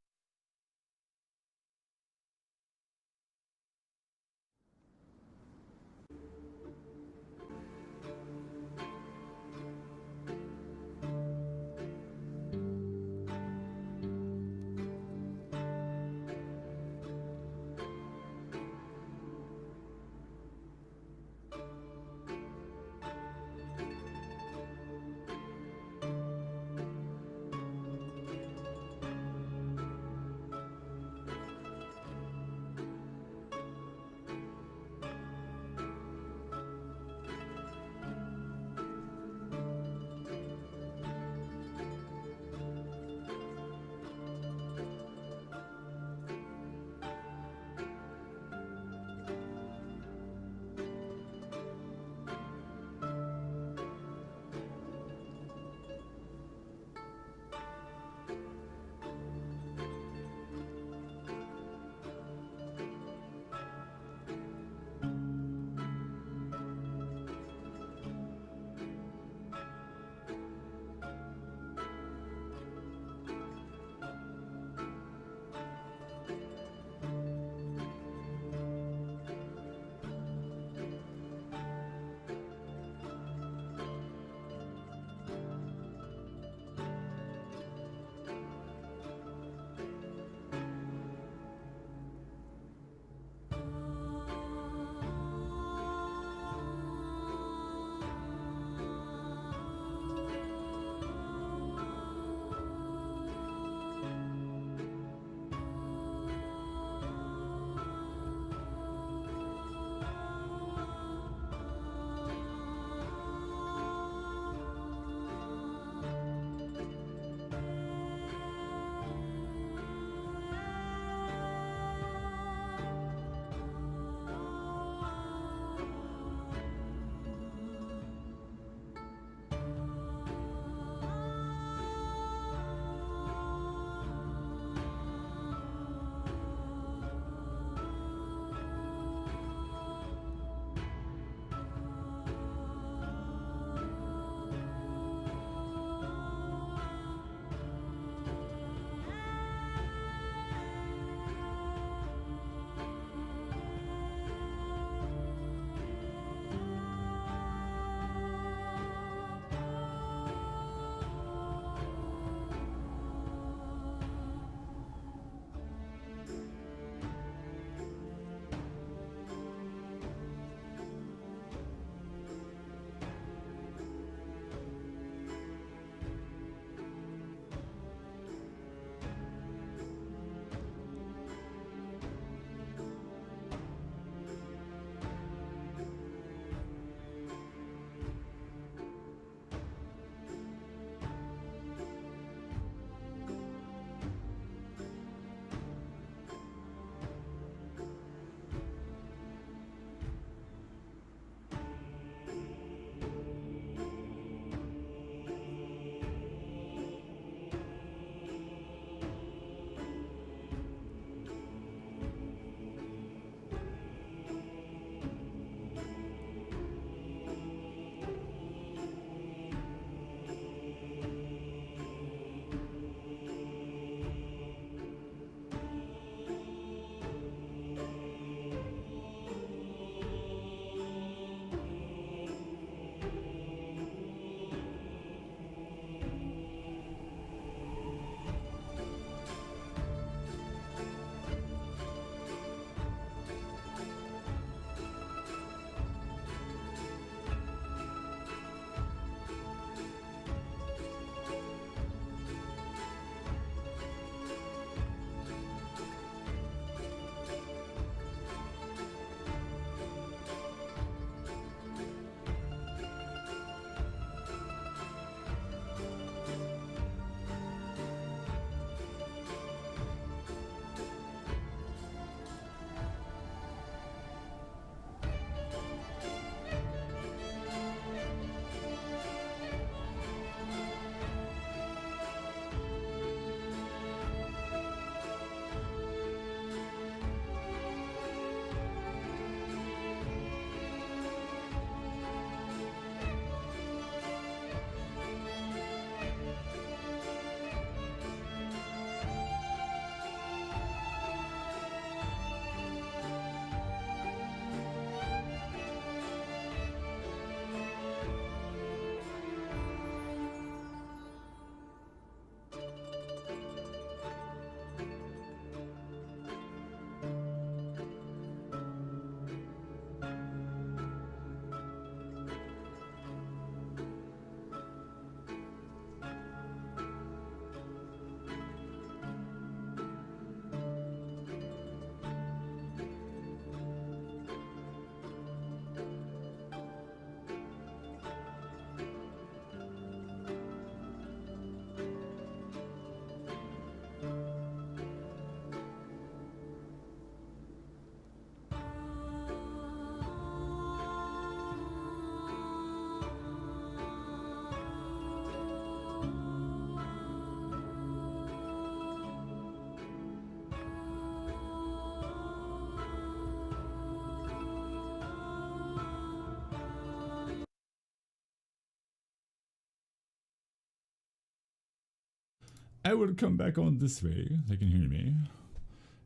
I will come back on this way. They can hear me.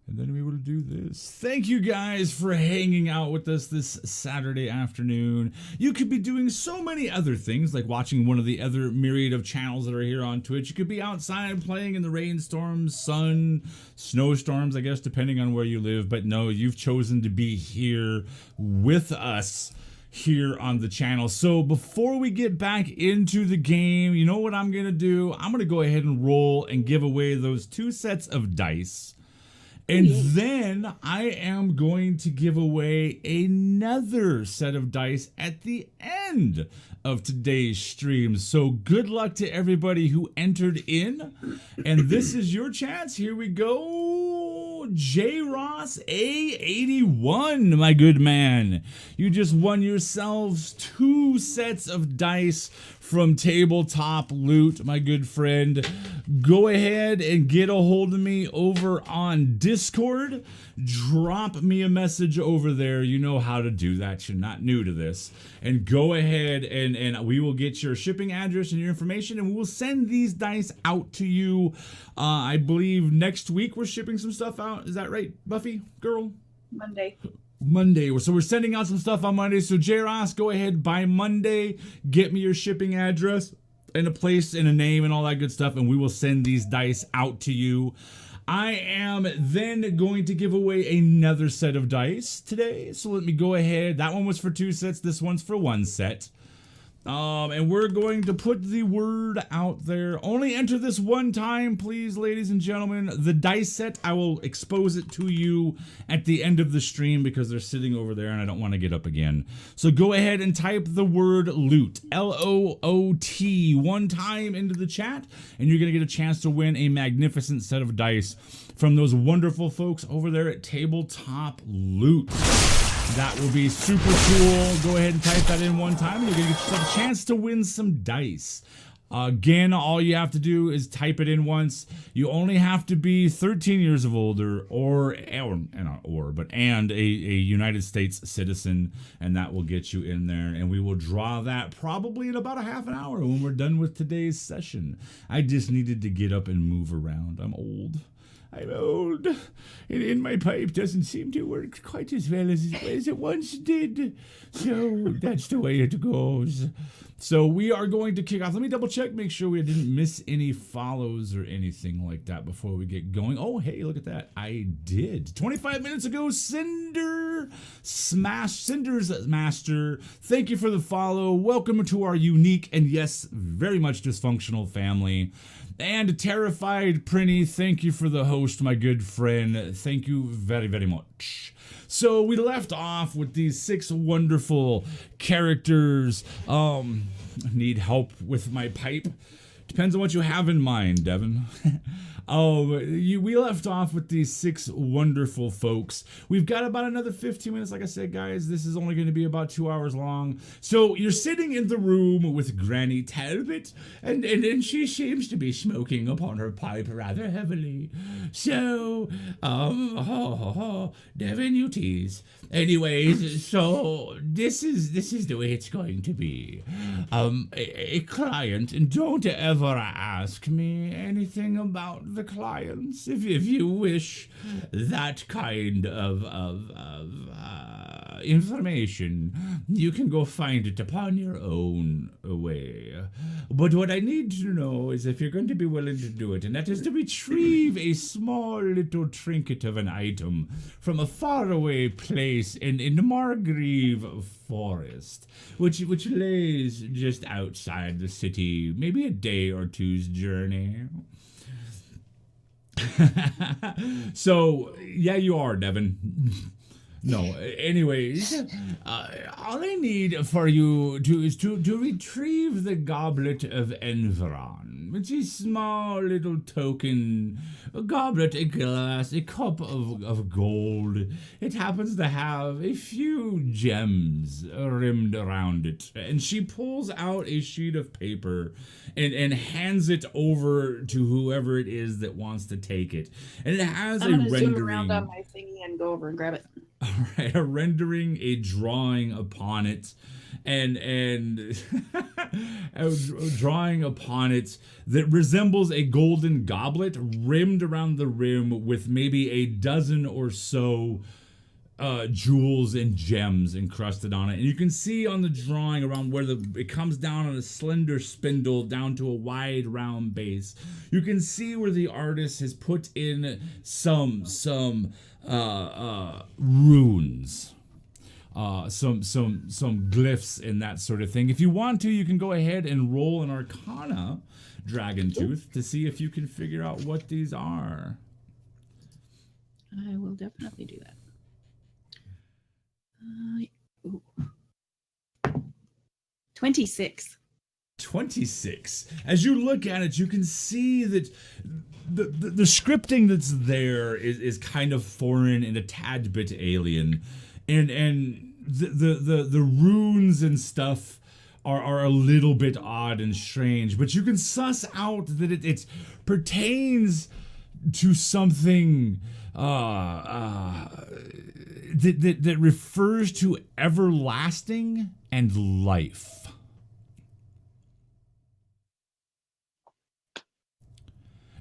And then we will do this. Thank you guys for hanging out with us this Saturday afternoon. You could be doing so many other things, like watching one of the other myriad of channels that are here on Twitch. You could be outside playing in the rainstorms, sun, snowstorms, I guess, depending on where you live. But no, you've chosen to be here with us here on the channel. So before we get back into the game, you know what I'm going to do? I'm going to go ahead and roll and give away those 2 sets of dice. And then I am going to give away another set of dice at the end of today's stream. So good luck to everybody who entered in. And this is your chance. Here we go. J. Ross A81, my good man. You just won yourselves 2 sets of dice from Tabletop Loot, my good friend. Go ahead and get a hold of me over on Discord. Drop me a message over there. You know how to do that. You're not new to this. And go ahead and we will get your shipping address and your information, and we'll send these dice out to you. I believe next week we're shipping some stuff out. Is that right, Buffy, girl? Monday. So we're sending out some stuff on Monday. So J-Ross, go ahead by Monday, get me your shipping address and a place and a name and all that good stuff, and we will send these dice out to you. I am then going to give away another set of dice today. So let me go ahead. That one was for 2 sets. This one's for 1 set. And we're going to put the word out there. Only enter this one time, please, ladies and gentlemen. The dice set, I will expose it to you at the end of the stream because they're sitting over there and I don't want to get up again. So go ahead and type the word loot, L-O-O-T, 1 time into the chat, and you're going to get a chance to win a magnificent set of dice from those wonderful folks over there at Tabletop Loot. That will be super cool. Go ahead and type that in 1 time and you're going to get yourself a chance to win some dice. Again, all you have to do is type it in once. You only have to be 13 years of older and a United States citizen, and that will get you in there. And we will draw that probably in about a half an hour when we're done with today's session. I just needed to get up and move around. I'm old, and my pipe doesn't seem to work quite as well as it once did. So that's the way it goes. So we are going to kick off. Let me double check, make sure we didn't miss any follows or anything like that before we get going. Oh, hey, look at that. I did. 25 minutes ago, Cinder's Master. Thank you for the follow. Welcome to our unique and, yes, very much dysfunctional family. And Terrified Prinny, thank you for the host, my good friend. Thank you very, very much. So we left off with these 6 wonderful characters. Need help with my pipe. Depends on what you have in mind, Devin. We left off with these 6 wonderful folks. We've got about another 15 minutes. Like I said, guys, this is only going to be about 2 hours long. So you're sitting in the room with Granny Talbot, and she seems to be smoking upon her pipe rather heavily. So, Devin, you tease. Anyways, so this is the way it's going to be. A client, and don't ever ask me anything about the clients if you wish that kind of information. You can go find it upon your own way. But what I need to know is if you're going to be willing to do it, and that is to retrieve a small little trinket of an item from a faraway place in Margrave Forest, which lays just outside the city, maybe a day or two's journey. So, yeah, you are, Devin. No, anyways, all I need for you is to retrieve the Goblet of Enveron. It's a small little token, a goblet, a glass, a cup of gold. It happens to have a few gems rimmed around it. And she pulls out a sheet of paper and hands it over to whoever it is that wants to take it. And it has I'm a gonna rendering. zoom around on my thingy and go over and grab it. All right, a rendering, a drawing upon it, and drawing upon it that resembles a golden goblet rimmed around the rim with maybe a dozen or so jewels and gems encrusted on it. And you can see on the drawing around where it comes down on a slender spindle down to a wide round base. You can see where the artist has put in some runes. Some glyphs and that sort of thing. If you want to, you can go ahead and roll an Arcana, Dragon Tooth, to see if you can figure out what these are. I will definitely do that. Ooh. 26. 26. As you look at it, you can see that the scripting that's there is kind of foreign and a tad bit alien. And the runes and stuff are a little bit odd and strange, but you can suss out that it pertains to something that refers to everlasting and life.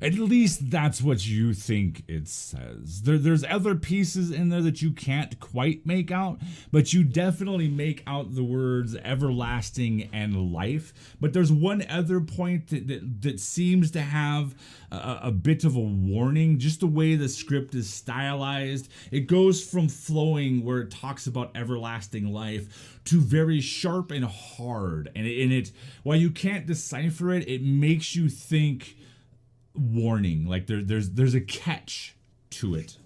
At least that's what you think it says. There's other pieces in there that you can't quite make out, but you definitely make out the words everlasting and life. But there's one other point that seems to have a bit of a warning, just the way the script is stylized. It goes from flowing, where it talks about everlasting life, to very sharp and hard. And it while you can't decipher it, it makes you think warning, like there's a catch to it,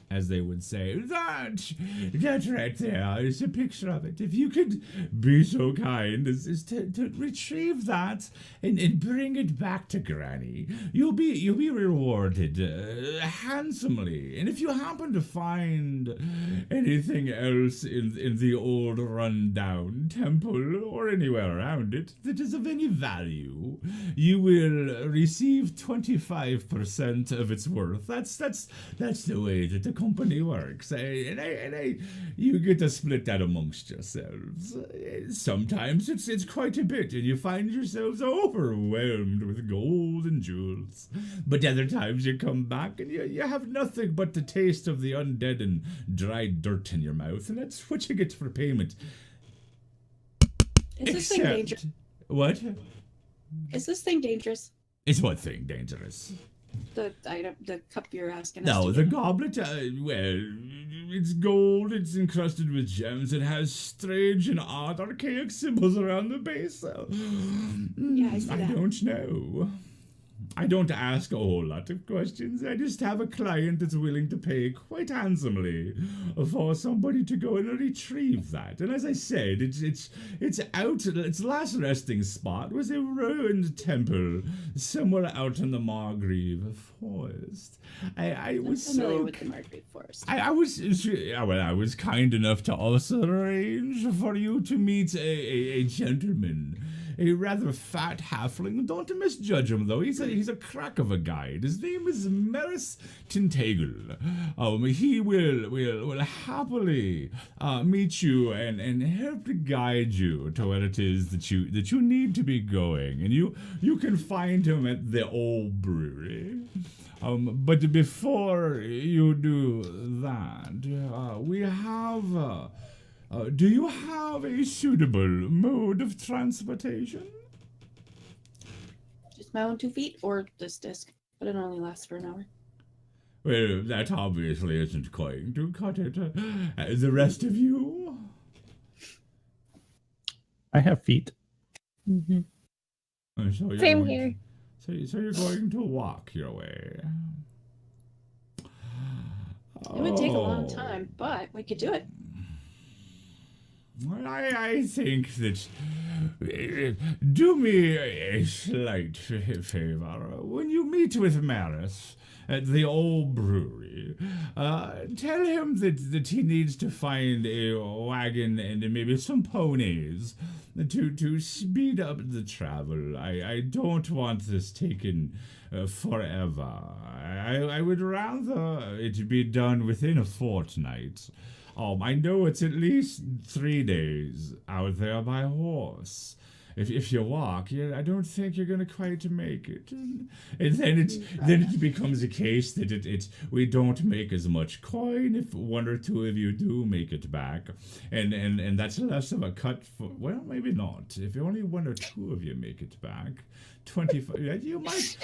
as they would say. That right there is a picture of it. If you could be so kind as to retrieve that and bring it back to Granny, you'll be rewarded handsomely. And if you happen to find anything else in the old rundown temple or anywhere around it that is of any value, you will receive 25% of its worth. That's the way that the company works, and you get to split that amongst yourselves. Sometimes it's quite a bit, and you find yourselves overwhelmed with gold and jewels. But other times you come back and you have nothing but the taste of the undead and dried dirt in your mouth, and that's what you get for payment. Is this thing dangerous? What? Is this thing dangerous? Is what thing dangerous? The item, the cup you're asking us No, to the get. goblet, well, it's gold, it's encrusted with gems, it has strange and odd archaic symbols around the base, so... Yeah, I see I that. don't know. I don't ask a whole lot of questions. I just have a client that's willing to pay quite handsomely for somebody to go and retrieve that. And as I said, its last resting spot was a ruined temple somewhere out in the Margrave Forest. I was I'm familiar so with the Margrave Forest. I was kind enough to also arrange for you to meet a gentleman, a rather fat halfling. Don't misjudge him, though. He's a crack of a guide. His name is Maris Tintagel. He will happily meet you and help to guide you to where it is that you need to be going. And you can find him at the old brewery. But before you do that, we have... do you have a suitable mode of transportation? Just my own 2 feet or this disc, but it only lasts for an hour. Well, that obviously isn't going to cut it. The rest of you? I have feet. Mm-hmm. So you're Same going- here. So you're going to walk your way. It would take a long time, but we could do it. Well, I think that do me a slight favor. When you meet with Maris at the old brewery, tell him that he needs to find a wagon and maybe some ponies to speed up the travel. I don't want this taken forever. I would rather it be done within a fortnight. I know it's at least 3 days out there by horse. If you walk, I don't think you're gonna quite make it. And then it becomes a case that we don't make as much coin if one or two of you do make it back, and that's less of a cut for, well, maybe not. If only one or two of you make it back, 25. You might.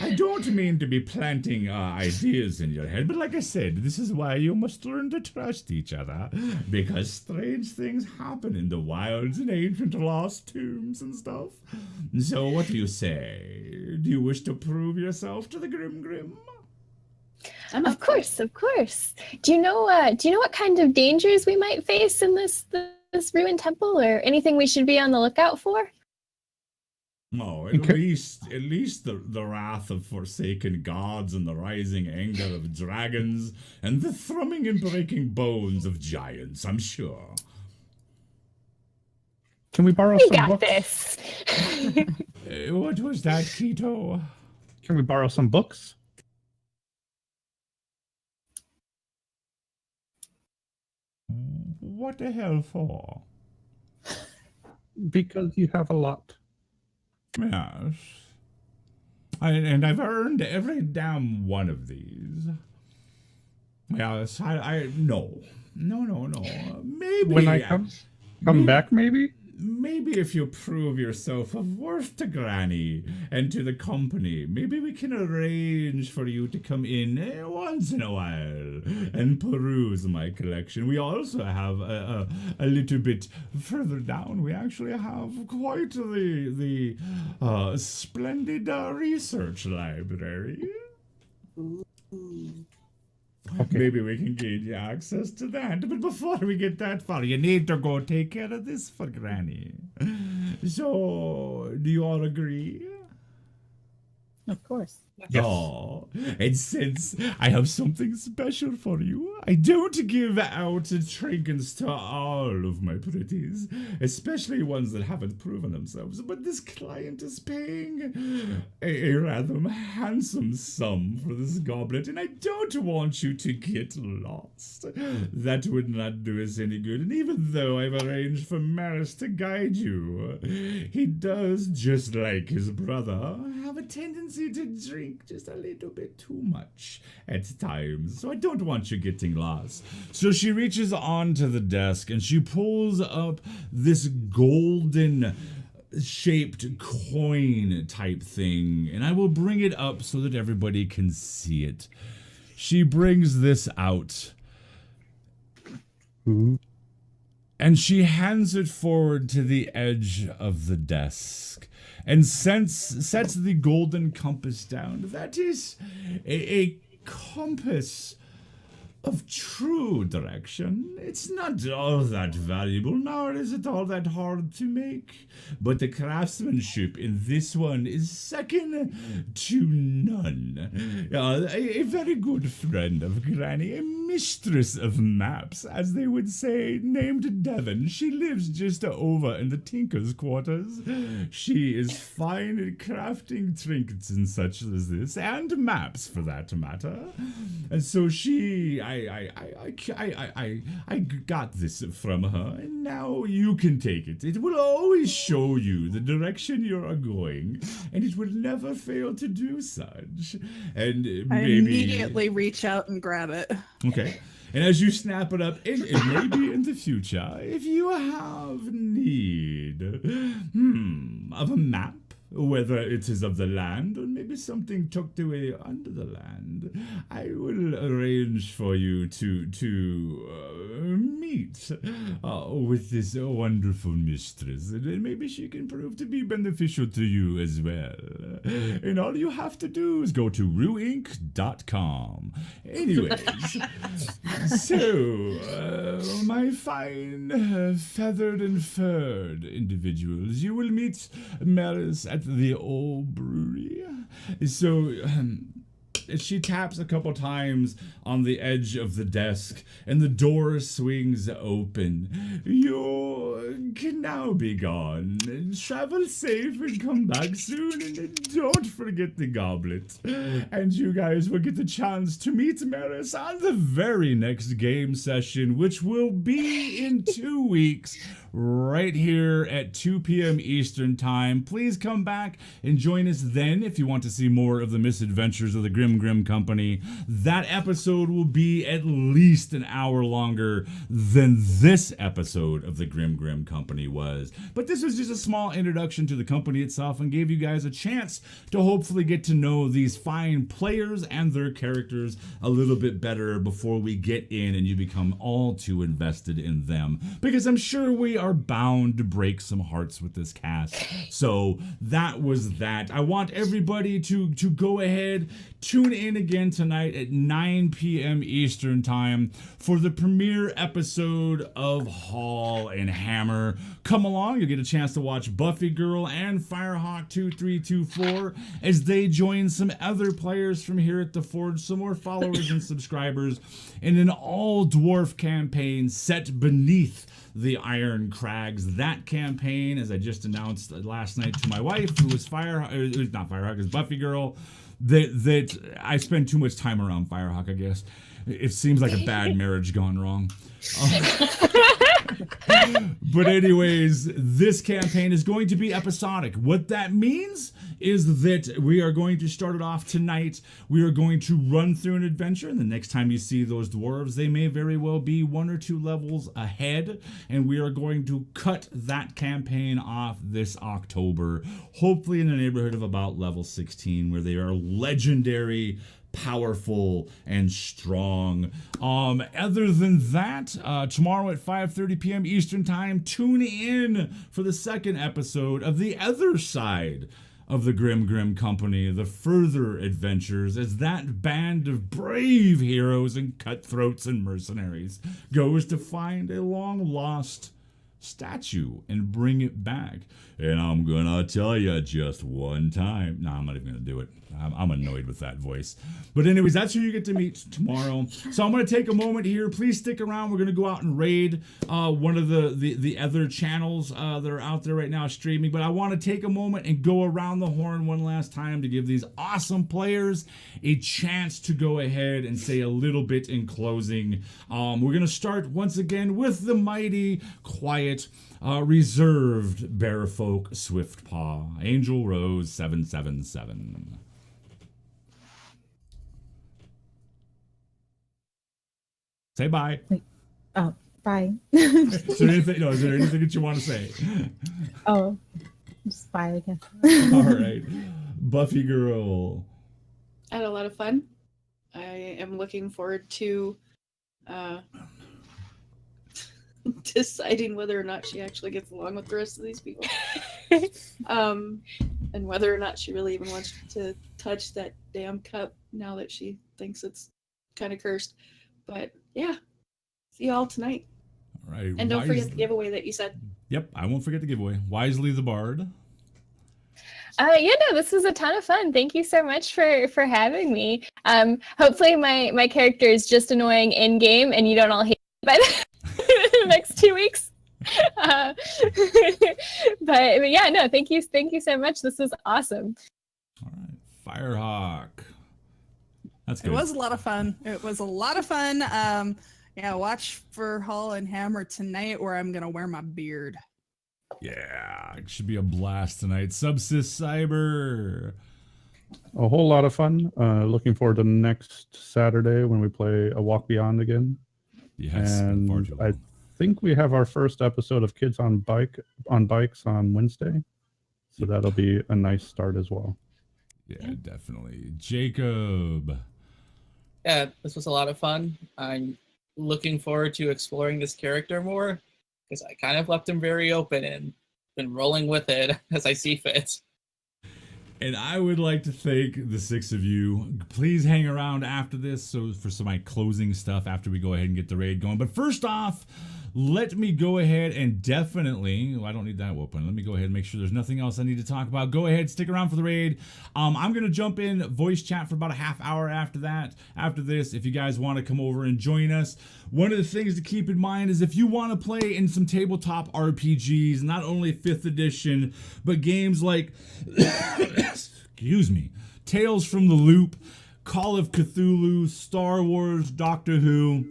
I don't mean to be planting ideas in your head, but like I said, this is why you must learn to trust each other, because strange things happen in the wilds and ancient lost tombs and stuff. So, what do you say? Do you wish to prove yourself to the Grim? Of course, of course. Do you know what kind of dangers we might face in this ruined temple, or anything we should be on the lookout for? Oh, at least the wrath of forsaken gods and the rising anger of dragons and the thrumming and breaking bones of giants, I'm sure. Can we borrow We some got books? this. What was that, Keto? Can we borrow some books? What the hell for? Because you have a lot. Yes. And I've earned every damn one of these. Yes, no. Maybe. When I come back, maybe? Maybe if you prove yourself of worth to Granny and to the company, maybe we can arrange for you to come in once in a while and peruse my collection. We also have a little bit further down. We actually have quite the splendid research library. Okay. Maybe we can gain you access to that. But before we get that far, you need to go take care of this for Granny. So, do you all agree? Of course. Yes. Oh, and since I have something special for you, I don't give out trinkets to all of my pretties, especially ones that haven't proven themselves, but this client is paying a rather handsome sum for this goblet, and I don't want you to get lost. That would not do us any good, and even though I've arranged for Maris to guide you, he does, just like his brother, have a tendency to drink just a little bit too much at times, so I don't want you getting lost. So she reaches onto the desk and she pulls up this golden shaped coin type thing, and I will bring it up so that everybody can see it. She brings this out. Ooh. And she hands it forward to the edge of the desk and sets the golden compass down. That is a compass of true direction. It's not all that valuable, nor is it all that hard to make. But the craftsmanship in this one is second to none. A very good friend of Granny, a mistress of maps, as they would say, named Devon. She lives just over in the Tinker's quarters. She is fine at crafting trinkets and such as this, and maps for that matter. And so I got this from her, and now you can take it. It will always show you the direction you are going, and it will never fail to do such. And I maybe immediately reach out and grab it. okay. And as you snap it up, and maybe in the future, if you have need of a map, whether it is of the land or maybe something tucked away under the land, I will arrange for you to meet with this wonderful mistress, and maybe she can prove to be beneficial to you as well. And all you have to do is go to ruinc.com. Anyways, so my fine feathered and furred individuals, you will meet Maris at the old brewery. So she taps a couple times on the edge of the desk, and the door swings open. You can now be gone. Travel safe and come back soon, and don't forget the goblet. And you guys will get the chance to meet Maris on the very next game session, which will be in 2 weeks, right here at 2 p.m. Eastern Time. Please come back and join us then if you want to see more of the misadventures of the Grim Company. That episode will be at least an hour longer than this episode of the Grim Company was. But this was just a small introduction to the company itself and gave you guys a chance to hopefully get to know these fine players and their characters a little bit better before we get in and you become all too invested in them. Because I'm sure we are bound to break some hearts with this cast. So that was that. I want everybody to go ahead, tune in again tonight at 9 p.m. Eastern Time for the premiere episode of Hall and Hammer. Come along, you'll get a chance to watch Buffy Girl and Firehawk 2324 as they join some other players from here at the Forge, some more followers and subscribers in an all-dwarf campaign set beneath the Iron Crags. That campaign, as I just announced last night to my wife, who was not Firehawk, is Buffy Girl, that I spend too much time around Firehawk, I guess. It seems like a bad marriage gone wrong. But anyways, this campaign is going to be episodic. What that means is that we are going to start it off tonight. We are going to run through an adventure, and the next time you see those dwarves, they may very well be 1 or 2 levels ahead, and we are going to cut that campaign off this October, hopefully in the neighborhood of about level 16, where they are legendary, powerful, and strong. Other than that, tomorrow at 5:30 p.m. Eastern Time, tune in for the second episode of The Other Side of the Grim Company, the further adventures as that band of brave heroes and cutthroats and mercenaries goes to find a long-lost statue and bring it back. And I'm gonna tell you just one time. No, I'm not even gonna do it. I'm annoyed with that voice. But anyways, that's who you get to meet tomorrow. So I'm gonna take a moment here. Please stick around. We're gonna go out and raid one of the other channels that are out there right now streaming. But I want to take a moment and go around the horn one last time to give these awesome players a chance to go ahead and say a little bit in closing. We're gonna start once again with the mighty, quiet, reserved Bearfolk Swiftpaw, Angel Rose 777. Say bye. Wait. Oh, bye. Is there anything that you want to say? Oh, just bye again. All right. Buffy Girl. I had a lot of fun. I am looking forward to deciding whether or not she actually gets along with the rest of these people. And whether or not she really even wants to touch that damn cup now that she thinks it's kind of cursed. But yeah, see you all tonight. All right. And don't forget the giveaway that you said. Yep, I won't forget the giveaway. Wisely the Bard. This was a ton of fun. Thank you so much for having me. Hopefully my character is just annoying in game and you don't all hate me by the next 2 weeks. But yeah, no, thank you so much. This was awesome. All right, Firehawk. That's good. It was a lot of fun. Watch for Hall and Hammer tonight, where I'm gonna wear my beard. Yeah, it should be a blast tonight. Subsys Cyber. A whole lot of fun. Looking forward to next Saturday when we play A Walk Beyond again. Yes, and I think we have our first episode of Kids on Bikes on Wednesday, so that'll be a nice start as well. Yeah, definitely. Jacob. Yeah, this was a lot of fun. I'm looking forward to exploring this character more because I kind of left him very open and been rolling with it as I see fit. And I would like to thank the 6 of you. Please hang around after this for some of my closing stuff after we go ahead and get the raid going. But first off, let me go ahead and definitely, I don't need that open. Let me go ahead and make sure there's nothing else I need to talk about. Go ahead, stick around for the raid. I'm going to jump in voice chat for about a half hour after this, if you guys want to come over and join us. One of the things to keep in mind is if you want to play in some tabletop RPGs, not only 5th edition, but games like, excuse me, Tales from the Loop, Call of Cthulhu, Star Wars, Doctor Who,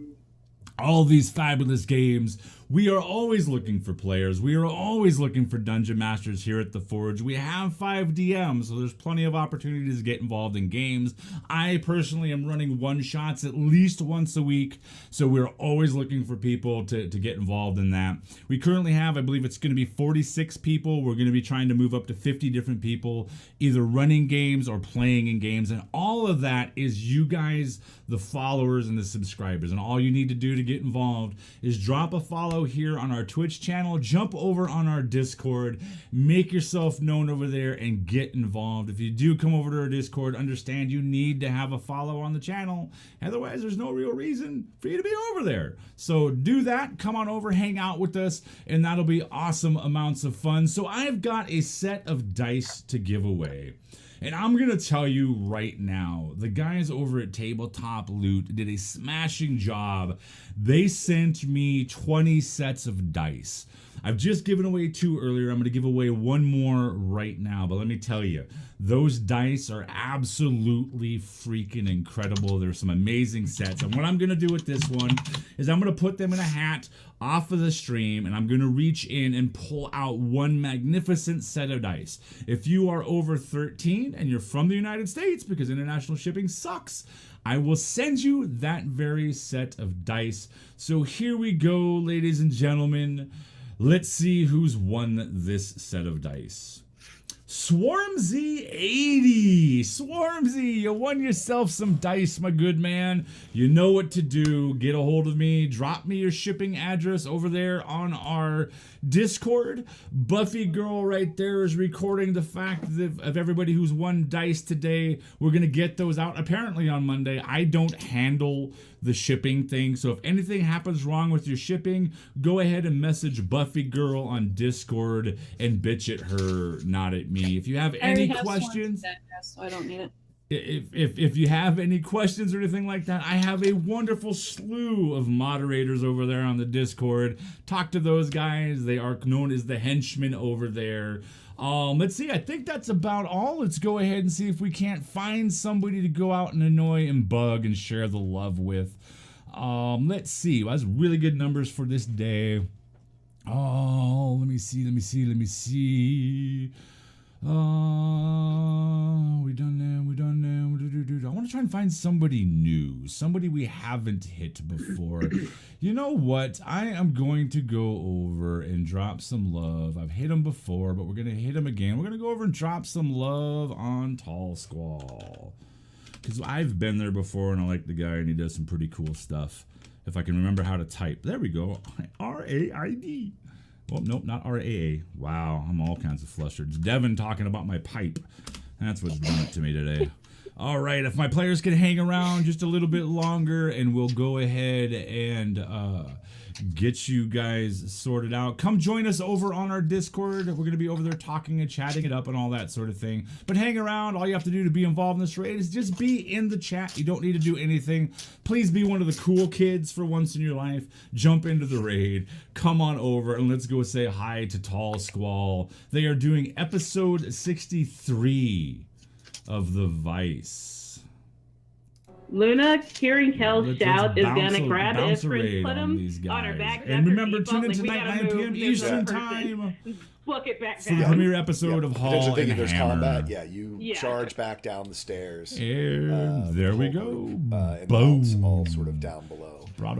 all these fabulous games. We are always looking for players. We are always looking for dungeon masters here at the Forge. We have 5 DMs, so there's plenty of opportunities to get involved in games. I personally am running one-shots at least once a week, so we're always looking for people to get involved in that. We currently have, I believe it's going to be 46 people. We're going to be trying to move up to 50 different people, either running games or playing in games, and all of that is you guys, the followers and the subscribers. And all you need to do to get involved is drop a follow here on our Twitch channel, jump over on our Discord, make yourself known over there, and get involved. If you do come over to our Discord, understand you need to have a follow on the channel. Otherwise, there's no real reason for you to be over there. So do that, come on over, hang out with us, and that'll be awesome amounts of fun. So I've got a set of dice to give away. And I'm going to tell you right now, the guys over at Tabletop Loot did a smashing job. They sent me 20 sets of dice. I've just given away 2 earlier. I'm going to give away 1 more right now. But let me tell you, those dice are absolutely freaking incredible. There's some amazing sets. And what I'm going to do with this one is I'm going to put them in a hat off of the stream, and I'm going to reach in and pull out 1 magnificent set of dice. If you are over 13 and you're from the United States, because international shipping sucks, I will send you that very set of dice. So here we go, ladies and gentlemen. Let's see who's won this set of dice. Swarmzy80. Swarmzy, you won yourself some dice, my good man. You know what to do. Get a hold of me. Drop me your shipping address over there on our Discord. Buffy Girl right there is recording the fact of everybody who's won dice today. We're going to get those out apparently on Monday. I don't handle the shipping thing, so if anything happens wrong with your shipping, go ahead and message Buffy Girl on Discord and bitch at her, not at me. If you have any questions, so I don't need it. If you have any questions or anything like that, I have a wonderful slew of moderators over there on the Discord. Talk to those guys. They are known as the henchmen over there. Let's see. I think that's about all. Let's go ahead and see if we can't find somebody to go out and annoy and bug and share the love with. Let's see. Well, that's really good numbers for this day. Oh, let me see. We done that. I want to try and find somebody new, somebody we haven't hit before. You know what? I am going to go over and drop some love. I've hit him before, but we're going to hit him again. We're going to go over and drop some love on Tall Squall, because I've been there before and I like the guy and he does some pretty cool stuff. If I can remember how to type. There we go. R-A-I-D. Oh, nope, not R-A-A. Wow, I'm all kinds of flustered. It's Devin talking about my pipe. That's what's done it to me today. All right, if my players can hang around just a little bit longer, and we'll go ahead and get you guys sorted out. Come join us over on our Discord. We're going to be over there talking and chatting it up and all that sort of thing. But hang around. All you have to do to be involved in this raid is just be in the chat. You don't need to do anything. Please be one of the cool kids for once in your life. Jump into the raid. Come on over and let's go say hi to Tall Squall. They are doing episode 63 of The Vice. Luna, hearing Kel's shout, is gonna grab Ifrin, put him on her back. And remember, tune in tonight, 9 p.m. Eastern Time. Book it back for the down. premiere episode of Hall and there's Hammer. Combat. Yeah, you charge back down the stairs. And there we go. And all sort of down below. Brought